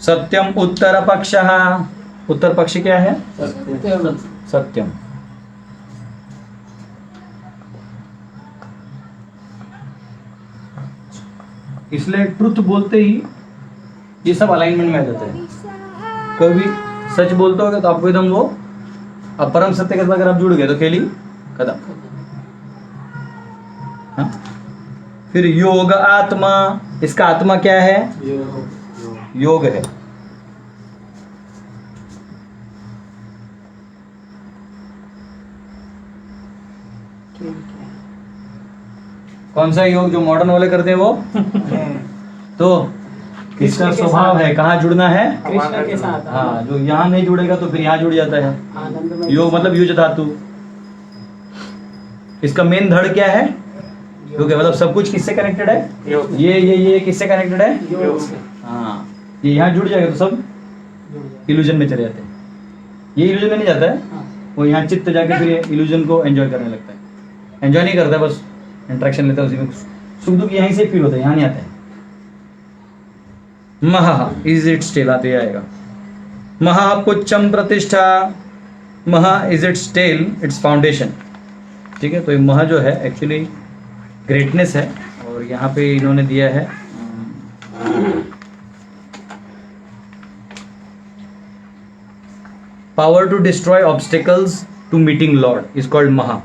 सत्यम उत्तर पक्षः। उत्तर पक्ष क्या है? सत्यम। इसलिए ट्रुथ बोलते ही ये सब अलाइनमेंट में आ जाता है। कभी सच बोलते हो तो आपको एकदम वो अब परम सत्य के साथ अगर आप जुड़ गए तो खेली खत्म। हाँ? फिर योग आत्मा, इसका आत्मा क्या है? योग है। कौन सा योग? जो मॉडर्न वाले करते हैं वो। तो किसका स्वभाव है? कहाँ जुड़ना है? कृष्ण के साथ। हाँ, जो यहाँ नहीं जुड़ेगा तो फिर यहाँ जुड़ जाता है। आनंद में योग मतलब युज धातु। इसका मेन धड़ क्या है? योग है। मतलब सब कुछ किससे कनेक्टेड है? ये किससे कनेक्टेड है? योग से हाँ, ये यहाँ जुड़ जाएगा तो सब जुड़ जाए। इल्यूजन में चले जाते हैं। ये इल्यूजन में नहीं जाता है, हाँ। वो यहाँ चित्त जाके फिर इल्यूजन को एंजॉय करने लगता है। एंजॉय नहीं करता, बस इंट्रैक्शन लेता है, उसी में सुख दुख यहीं से फील होता है, यहाँ नहीं आता है। महा इज इट स्टेल, आते आएगा। महापुच्छम प्रतिष्ठा, महा is its tail, its foundation. ठीक है, तो ये महा जो है एक्चुअली ग्रेटनेस है, और यहाँ पे इन्होंने दिया है power to destroy obstacles to meeting lord is called महा,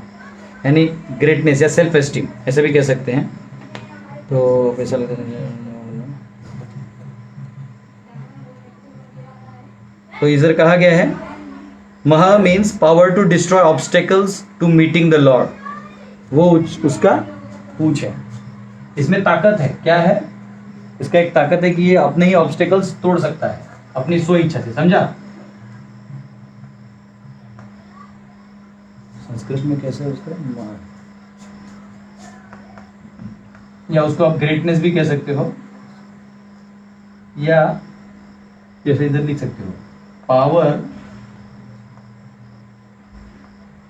यानी ग्रेटनेस या सेल्फ एस्टीम, ऐसे भी कह सकते हैं। तो पैसा लगता है, तो इधर कहा गया है महा means power to destroy obstacles to meeting the lord, वो उसका पूछ है। इसमें ताकत है, क्या है इसका? एक ताकत है कि ये अपने ही ऑब्स्टिकल्स तोड़ सकता है अपनी स्व इच्छा से, समझा? संस्कृत में कैसे है उसका? या उसको आप ग्रेटनेस भी कह सकते हो, या जैसे इधर लिख सकते हो पावर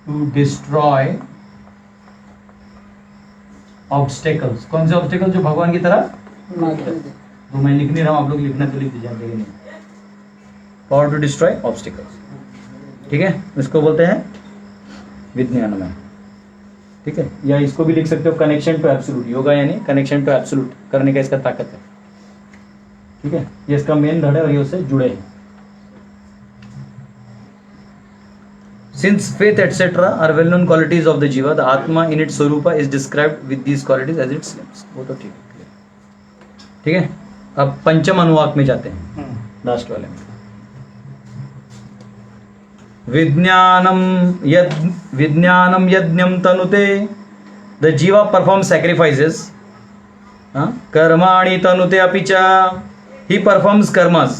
टू डिस्ट्रॉय ऑब्स्टेकल्स। कौन से ऑब्स्टेकल? जो भगवान की तरह। तो मैं लिख नहीं रहा हूं, आप लोग लिखना तो लिख दीजिए, नहीं। पावर टू डिस्ट्रॉय ऑब्स्टेकल्स, ठीक है, इसको बोलते हैं विज्ञानमय। ठीक है, या इसको भी लिख सकते हो कनेक्शन टू एब्सोल्यूट। योगा यानी कनेक्शन टू एब्सोल्यूट करने का इसका ताकत है। ठीक है, ये इसका मेन धड़ है और ये उससे जुड़े हैं। Since faith etc. are well-known qualities of the jiva, the atma in its swarupa is described with these qualities as its names. वो तो ठीक है, ठीक है। अब पंचम अनुवाक में जाते हैं, लास्ट वाले में। विज्ञानम यज्ञम तनुते, the jiva performs sacrifices. कर्माणि तनुते अपि च, he performs कर्मस,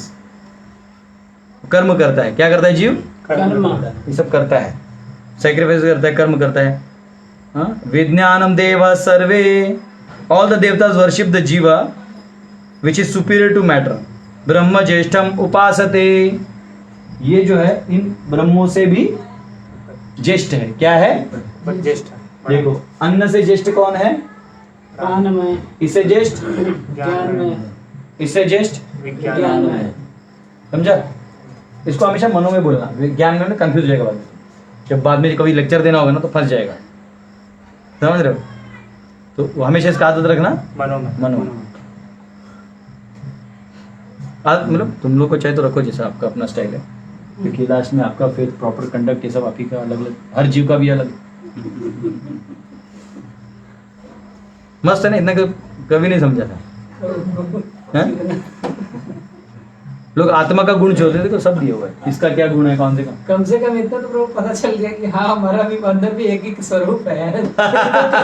कर्म करता है। क्या करता है जीव? कर्म। ये सब करता है, सैक्रिफाइस करता है, कर्म करता है। विज्ञानम देवा सर्वे, ऑल द देवतास वर्शिप द जीवा which is superior to matter. ब्रह्म ज्येष्ठम उपासते, ये जो है इन ब्रह्मों से भी ज्येष्ठ है। क्या है? ज्येष्ठ। देखो, अन्न से ज्येष्ठ कौन है? प्राण में, इससे ज्येष्ठ ज्ञान में, इससे ज्येष्ठ ज्ञान में। समझा? इसको हमेशा मनो में बोलना, ज्ञान में कंफ्यूज हो जाएगा बाद में। जब बाद में कभी लेक्चर देना होगा ना तो फंस जाएगा, समझ रहे हो? तो हमेशा इसका आदत रखना मनो में। मतलब तुम लोग को चाहे तो रखो जैसा आपका अपना स्टाइल है, क्योंकि लास्ट में आपका फेथ, प्रॉपर कंडक्ट, ये सब आप ही का अलग अलग, हर जीव का भी अलग। मस्त है ना? इतना कभी नहीं समझा था। है? लोग आत्मा का गुण छोड़ते थे तो सब दिया हुआ है, इसका क्या गुण है, कौन से कम से कम इतना तो ब्रो पता चल गया कि हाँ हमारा भी अंदर भी एक ही स्वरूप है।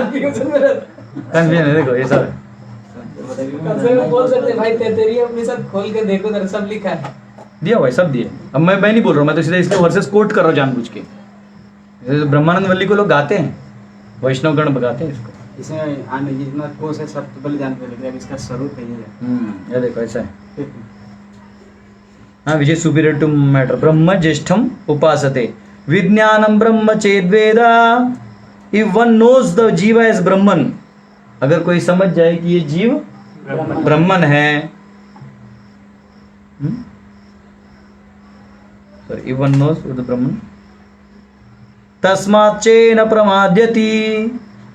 कंफ्यूजन है। देखो ये सब है। कम से कम बोल सकते भाई तेरी अपनी सब खोल के देखो, उधर सब लिखा है, दिया हुआ है, सब दिए। अब मैं नहीं बोल रहा हूँ, मैं तो सीधे इसके वर्सेस कोट कर रहा हूँ जानबूझ के। ब्रह्मानंद वल्ली को लोग गाते हैं, वैष्णव गण गाते हैं इसको। इसमें आने जितना कोर्स है सब तो बल जानते हैं, लेकिन इसका स्वरूप है ये। ये देखो ऐसा है। हाँ, विजय सुपीरियर टू मैटर। ब्रह्म ज्येष्ठम उपासते, विज्ञानम ब्रह्म चेद्वेदा। इफ वन नोज द जीवा एज ब्रह्मन, अगर कोई समझ जाए कि ये जीव ब्रह्मन है, sorry, if one knows the Brahman, तस्मात् चेन प्रमाद्यति,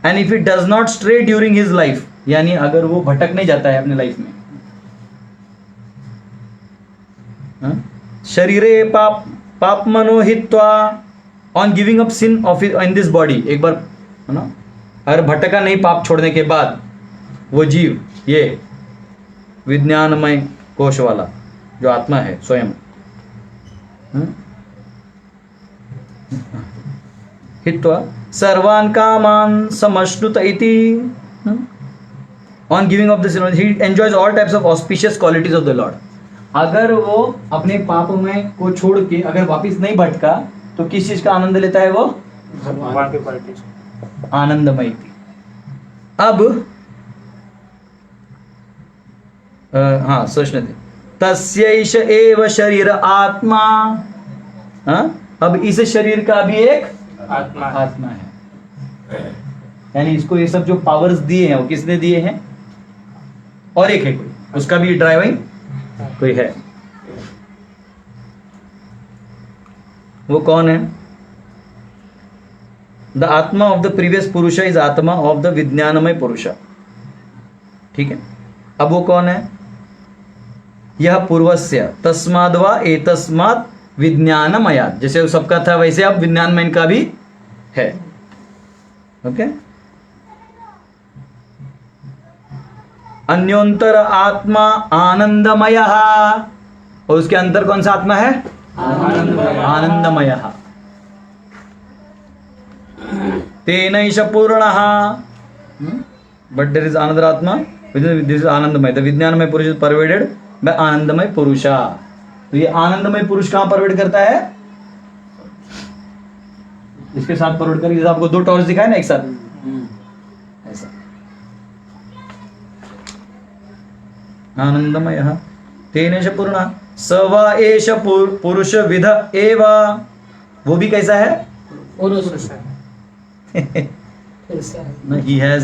and if it does not stray during his life, यानी अगर वो भटक नहीं जाता है अपने लाइफ में, शरीरे पाप मनो हित्वा on giving up sin of in this body, एक बार है ना, अगर भटका नहीं पाप छोड़ने के बाद वो जीव, ये विज्ञानमय कोश वाला जो आत्मा है स्वयं, हित्वा सर्वान् कामान् समश्नुत इति, on giving of this he enjoys all types of auspicious qualities of the Lord. अगर वो अपने पाप में को छोड़ के अगर वापिस नहीं भटका तो किस चीज का आनंद लेता है वो? भगवान की क्वालिटीज। आनंदमय थी। अब हाँ सोचने थे, तस्यैष एव शरीर आत्मा, अब इस शरीर का भी एक आत्मा है, यानी इसको ये सब जो पावर्स दिए हैं वो किसने दिए हैं? और एक है कोई, उसका भी ड्राइविंग कोई है। वो कौन है? द आत्मा ऑफ द प्रीवियस पुरुष इज आत्मा ऑफ द विज्ञानमय पुरुष। ठीक है, अब वो कौन है? यह पूर्वस्य तस्माद्वा एतस्मात् विज्ञानमयात्, जैसे वो सबका था वैसे अब विज्ञानमय का भी है। ओके, अन्योंतर आत्मा आनंदमय, और उसके अंदर कौन सा आत्मा है? आनंदमय। तेनैष पूर्णः, बट देयर इज अनदर आत्मा, दिस इज आनंदमय। द विज्ञानमय पुरुष इज परवेडेड बाय आनंदमय पुरुषा। तो ये आनंदमय पुरुष कहां परवेड करता है? इसके साथ परवेड करके, जैसे आपको दो टॉर्च दिखाए ना एक साथ, ऐसा आनंदमय। तेनेश पूर्ण स वा एष पुरुष विध एव, वो भी कैसा है? पुरुष कैसा है? ही हैज,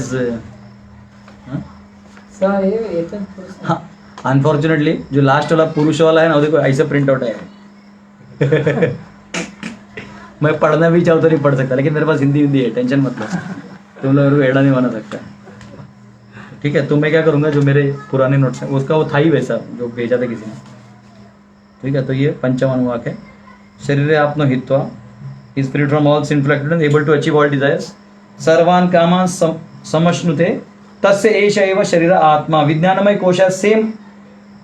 स एव एतत् पुरुषः। अनफॉर्चुनेटली जो लास्ट वाला पुरुष वाला है ना, देखो ऐसा प्रिंट आउट है। मैं पढ़ना भी चाहूँ तो नहीं पढ़ सकता, लेकिन मेरे पास हिंदी है, टेंशन मत लो, तुम लोग एड़ा नहीं बना सकता। ठीक है, तो मैं क्या करूँगा, जो मेरे पुराने नोट्स हैं उसका वो था ही वैसा जो भेजा था किसी ने। ठीक है, तो ये पंचम अनुवाक है। शरीर आत्मा हित्वा is free from all sinful activities, able to achieve all desires, सर्वान् कामान् समश्नुते, तस्य एष एव शरीर आत्मा। विज्ञानमय कोश, सेम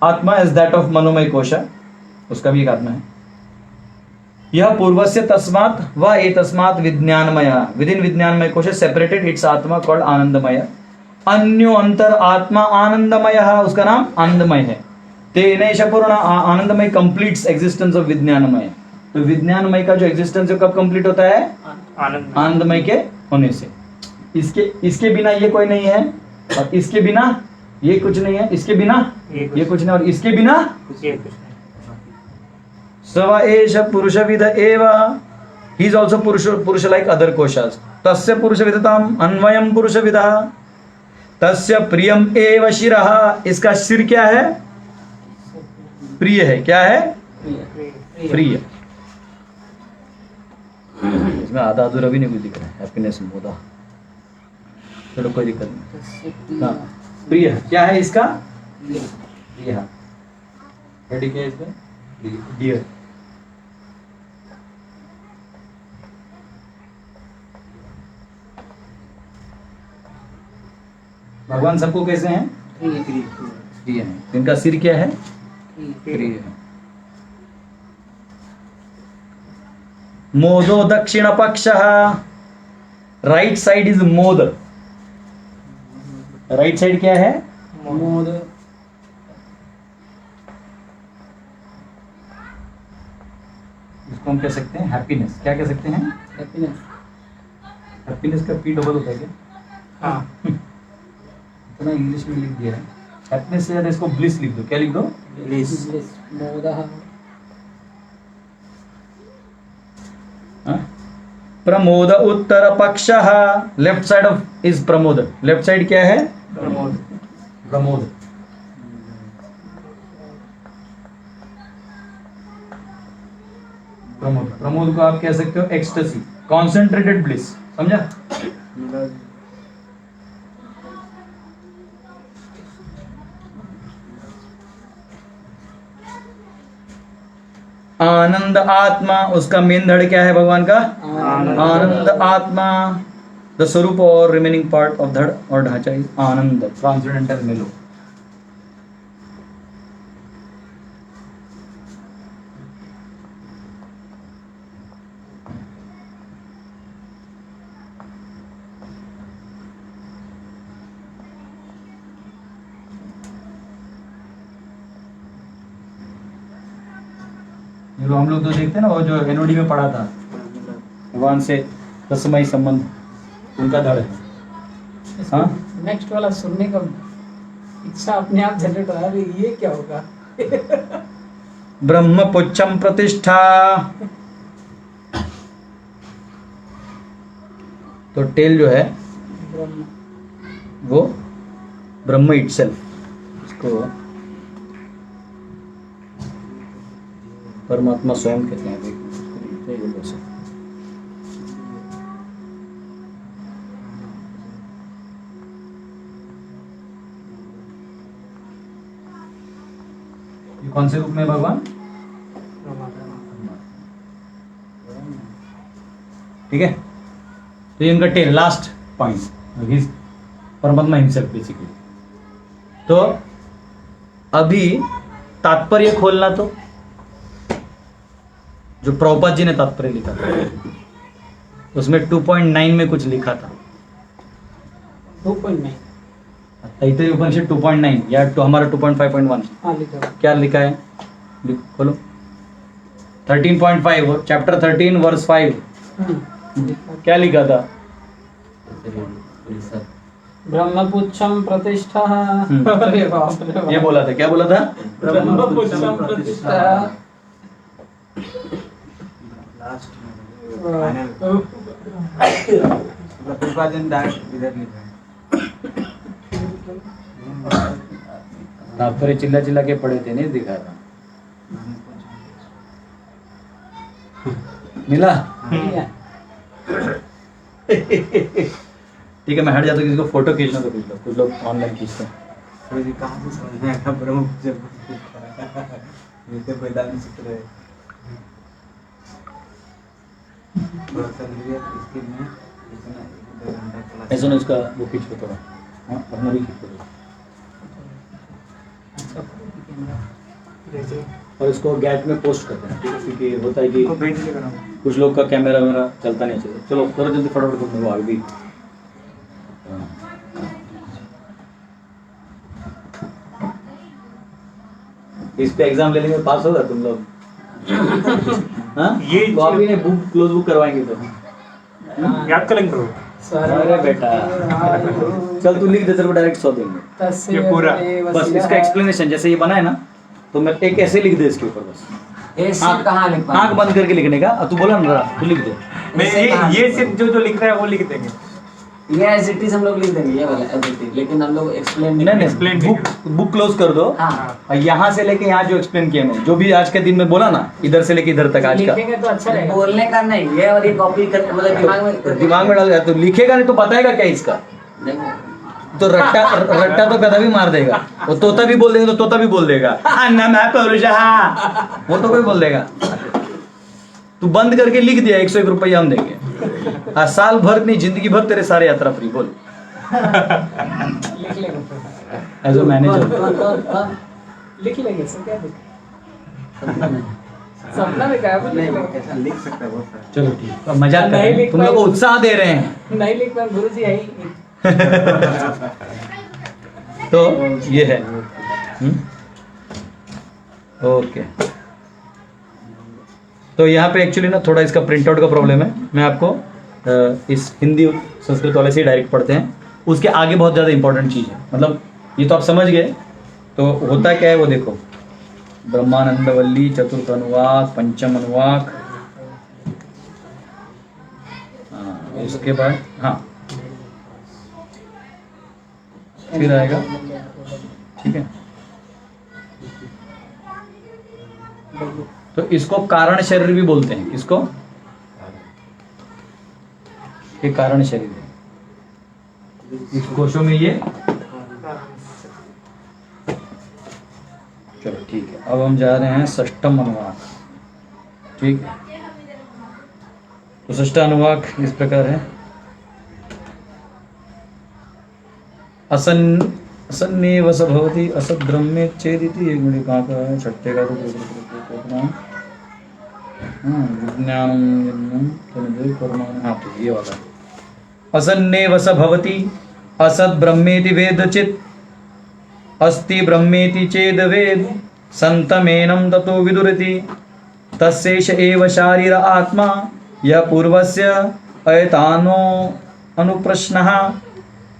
आत्मा एज दैट ऑफ मनोमय कोश, उसका भी एक आत्मा है। यह पूर्वस्य तस्मात् व एतस्मात् विज्ञानमय, विद इन विज्ञानमय कोश सेपरेटेड इट्स आत्मा कॉल्ड आनंदमय। अन्यो अंतर आत्मा आनंदमय, उसका नाम आनंदमय है। तेनैष पूर्ण, आनंदमय कंप्लीट्स एग्जिस्टेंस ऑफ विज्ञानमय। तो विज्ञानमय का जो एग्जिस्टेंस है कब कंप्लीट होता है? आनंदमय के होने से। इसके बिना ये कोई नहीं है, और इसके बिना ये कुछ नहीं है, इसके बिना ये कुछ नहीं, और इसके बिना सवा एष पुरुषविद एव, ही इज आल्सो पुरुष लाइक अदर कोशास। तस्य पुरुषविदताम अन्वयम पुरुषविदः, तस्य प्रियम एव शिरः, इसका सिर क्या है? प्रिय है। क्या है? प्रिय। इसमें आधा अधूरा भी नहीं कुछ दिख रहा है। हैप्पीनेस मोदा, चलो कोई दिक्कत नहीं। हाँ, प्रिय क्या है इसका? प्रिय। हेडी क्या है इसका? डियर। भगवान सबको कैसे हैं? प्रिय हैं। इनका सिर क्या है? प्रिय है। मोदो दक्षिण पक्षः, right side is mod. Right side क्या है? मोद। इसको हम कह सकते हैं हैप्पीनेस। क्या कह सकते हैं? हैप्पीनेस। हैप्पीनेस का पी डबल होता है क्या? हाँ, इतना इंग्लिश में लिख दिया है। हैप्पीनेस से ज्यादा इसको ब्लिस लिख दो। क्या लिख दो? ब्लिस। मोदः। प्रमोद उत्तर पक्षः, left side of is Pramod. Left side क्या है? प्रमोद। प्रमोद। प्रमोद, प्रमोद को आप कह सकते हो एक्सटेसी, कॉन्सेंट्रेटेड ब्लिस। समझा? आनंद आत्मा, उसका मेन धड़ क्या है भगवान का? आनंद आत्मा। द स्वरूप और रिमेनिंग पार्ट ऑफ धड़ और ढांचा इज आनंद, ट्रांसेंडेंटल मेलो। जो हम लोग तो देखते हैं ना, वो जो एनओडी में पढ़ा था, भगवान से रसमयी संबंध, उनका धड़ है। हाँ? नेक्स्ट वाला सुनने का इच्छा अपने आप जनरेट हो रहा है, ये क्या होगा? ब्रह्म पुच्छम प्रतिष्ठा। तो टेल जो है ब्रह्म। वो ब्रह्म इटसेल्फ, इसको परमात्मा स्वयं कहते हैं। ये कौन से रूप में भगवान? ठीक है, तो ये उनका टेल लास्ट पॉइंट, परमात्मा हिमसेल्फ बेसिकली। तो अभी तात्पर्य खोलना, तो जो प्रभुपाद जी ने तात्पर्य लिखा था उसमें 2.9 में कुछ लिखा था। 2.9 तैतरीय उपनिषद 2.9 या हमारा 2.5.1 हाँ लिखा है। क्या लिखा है? खोलो 13.5 चैप्टर 13 वर्स 5 क्या लिखा था? ब्रह्मपुच्छम प्रतिष्ठा। अरे बाप रे बाप। ये बोला था, क्या बोला था? ब्रह्मपुच्छम प्रतिष्ठा। लास्ट फाइनल विभाजन दास इधर लिखा है। तात्पर्य चिल्ला चिल्ला के पढ़े थे, नहीं दिखा था। मिला? ठीक है, मैं हट जाता हूँ। किसी को फोटो खींचना तो खींच लो, कुछ लोग ऑनलाइन खींचते हैं। कोई भी कहाँ से समझ में आएगा ब्रह्म ये तो वेदांत सूत्र है। इसके में इतना 1-2 घंटा चला। ऐसा ना, उसका वो खींच लो थोड़ा। हाँ, अपना भी खींच लो। और इसको गैट में पोस्ट करते हैं, ठीक है? क्योंकि होता है कि कुछ लोग का कैमरा वैमरा चलता नहीं चाहिए। चलो करो जल्दी फटाफट, तुम वो आ गई। इस पे एग्जाम ले लेंगे, पास होगा तुम लोग? हाँ? ये कॉपी ने बुक क्लोज बुक करवाएंगे तो याद करेंगे ब्रो। अरे बेटा चल तू लिख दे, तेरे को डायरेक्ट 100 देंगे। ये पूरा बस इसका एक्सप्लेनेशन जैसे ये बना है ना, तो मैं एक ऐसे लिख दे इसके ऊपर बस। ऐसे कहाँ लिख आंख बंद करके लिखने का। तू बोला ना, तू लिख दे। मैं ये सिर्फ जो लिख रहा है वो लिख देंगे। ये एज इट इज हम लोग लिख देंगे, ये वाला एज इट इज, लेकिन हम लोग एक्सप्लेन नहीं explain बुक क्लोज कर दो। हाँ और यहाँ से लेके यहाँ जो एक्सप्लेन किया मैं, जो भी आज के दिन में बोला ना, इधर से लेके इधर तक आज का लिखेंगे तो अच्छा रहेगा। बोलने का नहीं, ये और ये कॉपी कर मतलब दिमाग में डाल, तो लिखेगा नहीं तो बताएगा क्या इसका? तो रट्टा तो कदा भी मार देगा। वो तोता भी बोल देगा तो तोता भी बोल देगा अन्ना मैं पौरुषा, वो तो कोई बोल देगा। तू बंद करके लिख दिया, 101 रुपया हम देंगे। साल भर नहीं, जिंदगी भर तेरे सारे यात्रा फ्री। बोल लिख लेंगे, एज अ मैनेजर लिख लेंगे। सर क्या दिक्कत? सपना में क्या है? नहीं ऐसा लिख सकता है बहुत सारा। चलो ठीक है, मजाक कर रहे नहीं हैं, लिख तुम लोग को पाए। उत्साह दे रहे हैं। नहीं लिख पाए, गुरु जी है। तो ये है। ओके, तो यहाँ पे एक्चुअली ना थोड़ा इसका प्रिंट आउट का प्रॉब्लम है। मैं आपको इस हिंदी संस्कृत वाले से डायरेक्ट पढ़ते हैं, उसके आगे बहुत ज़्यादा इंपॉर्टेंट चीज़ है। मतलब ये तो आप समझ गए, तो होता क्या है वो देखो। ब्रह्मानंद वल्ली, चतुर्थ अनुवाक, पंचम अनुवाक, इसके बाद हाँ फिर आएगा, ठीक है। तो इसको कारण शरीर भी बोलते हैं। किसको? ये कारण शरीर है। इस कोशों में ये, चलो ठीक है। अब हम जा रहे हैं षष्ठम अनुवाक। ठीक। तो षष्ठानुवाक इस प्रकार है। असन्ने वस भवति असत ब्रह्मे चेदिति। एक मिनट कहाँ का है? छठे का तो ये वाला असन्ने वस भवति असत ब्रह्मेति वेदचित् अस्ति ब्रह्मेति चेद वेद संतमेनं ततो विदुरति तस्यैष एव शारीर आत्मा य पूर्वस्य अयतानो अनुप्रश्नः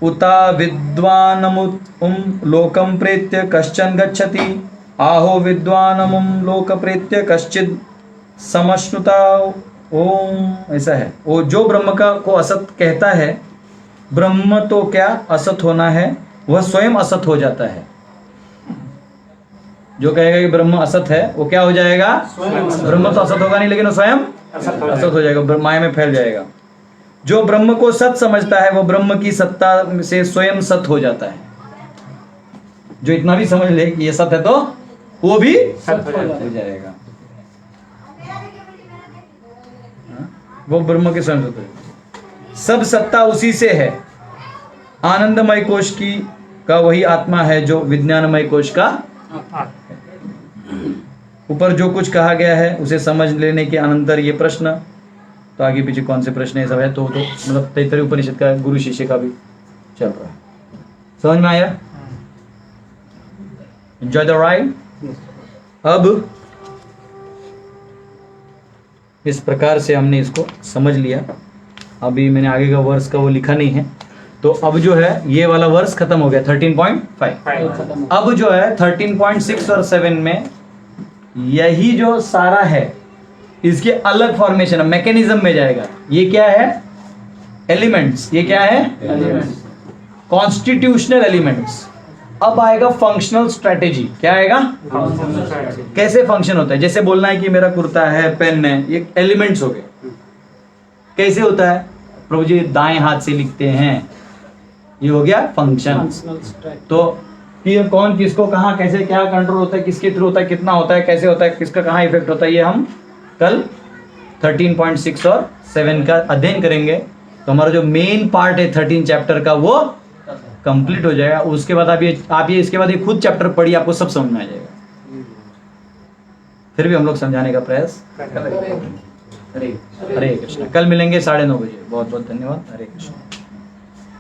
उता विद्वानमुं लोकं प्रेत्य कश्चन गच्छति आहो विद्वानमुं लोक प्रेत्य कश्चित् समश्नुता। ओम ऐसा है। वो जो ब्रह्म का को असत कहता है, ब्रह्म तो क्या असत होना है, वह स्वयं असत हो जाता है। जो कहेगा कि ब्रह्म असत है वो क्या हो जाएगा? ब्रह्म तो असत होगा नहीं, लेकिन वो स्वयं असत हो जाएगा, माया में फैल जाएगा। जो ब्रह्म को सत समझता है वो ब्रह्म की सत्ता से स्वयं सत हो जाता है। जो इतना भी समझ ले कि ये सत है तो वो भी सत हो जाएगा। वो ब्रह्म के स्वयं सत है। सब सत्ता उसी से है। आनंदमय कोश की का वही आत्मा है जो विज्ञानमय कोश का। ऊपर जो कुछ कहा गया है उसे समझ लेने के अनंतर ये प्रश्न, तो आगे पीछे कौन से प्रश्न है सब है, तो मतलब तैत्तरीय उपनिषद का गुरु शिष्य का भी चल रहा है। समझ में आया? Enjoy the ride. अब इस प्रकार से हमने इसको समझ लिया। अभी मैंने आगे का वर्स का वो लिखा नहीं है, तो अब जो है ये वाला वर्स खत्म हो गया 13.5। अब जो है 13.6 और 7 में यही जो सारा है इसके अलग फॉर्मेशन मैकेनिज्म में जाएगा। ये क्या है? एलिमेंट्स। ये क्या है? Constitutional elements. अब आएगा फंक्शनल स्ट्रेटेजी। क्या आएगा? कैसे फंक्शन होता है। जैसे बोलना है कि मेरा कुर्ता है, पेन है, ये एलिमेंट्स हो गए। कैसे होता है? प्रभु जी दाएं हाथ से लिखते हैं, ये हो गया फंक्शन। तो कि कौन किसको कहाँ कैसे क्या कंट्रोल होता है, किसके थ्रू होता है, कितना होता है, कैसे होता है, किसका कहाँ इफेक्ट होता है, ये हम कल 13.6 और 7 का अध्ययन करेंगे। तो हमारा जो मेन पार्ट है 13 चैप्टर का वो कंप्लीट हो जाएगा। उसके बाद आप ये इसके बाद ये खुद चैप्टर पढ़िए, आपको सब समझ में आ जाएगा। फिर भी हम लोग समझाने का प्रयास करेंगे। हरे कृष्ण। कल मिलेंगे 9:30 बजे। बहुत बहुत धन्यवाद। हरे कृष्ण।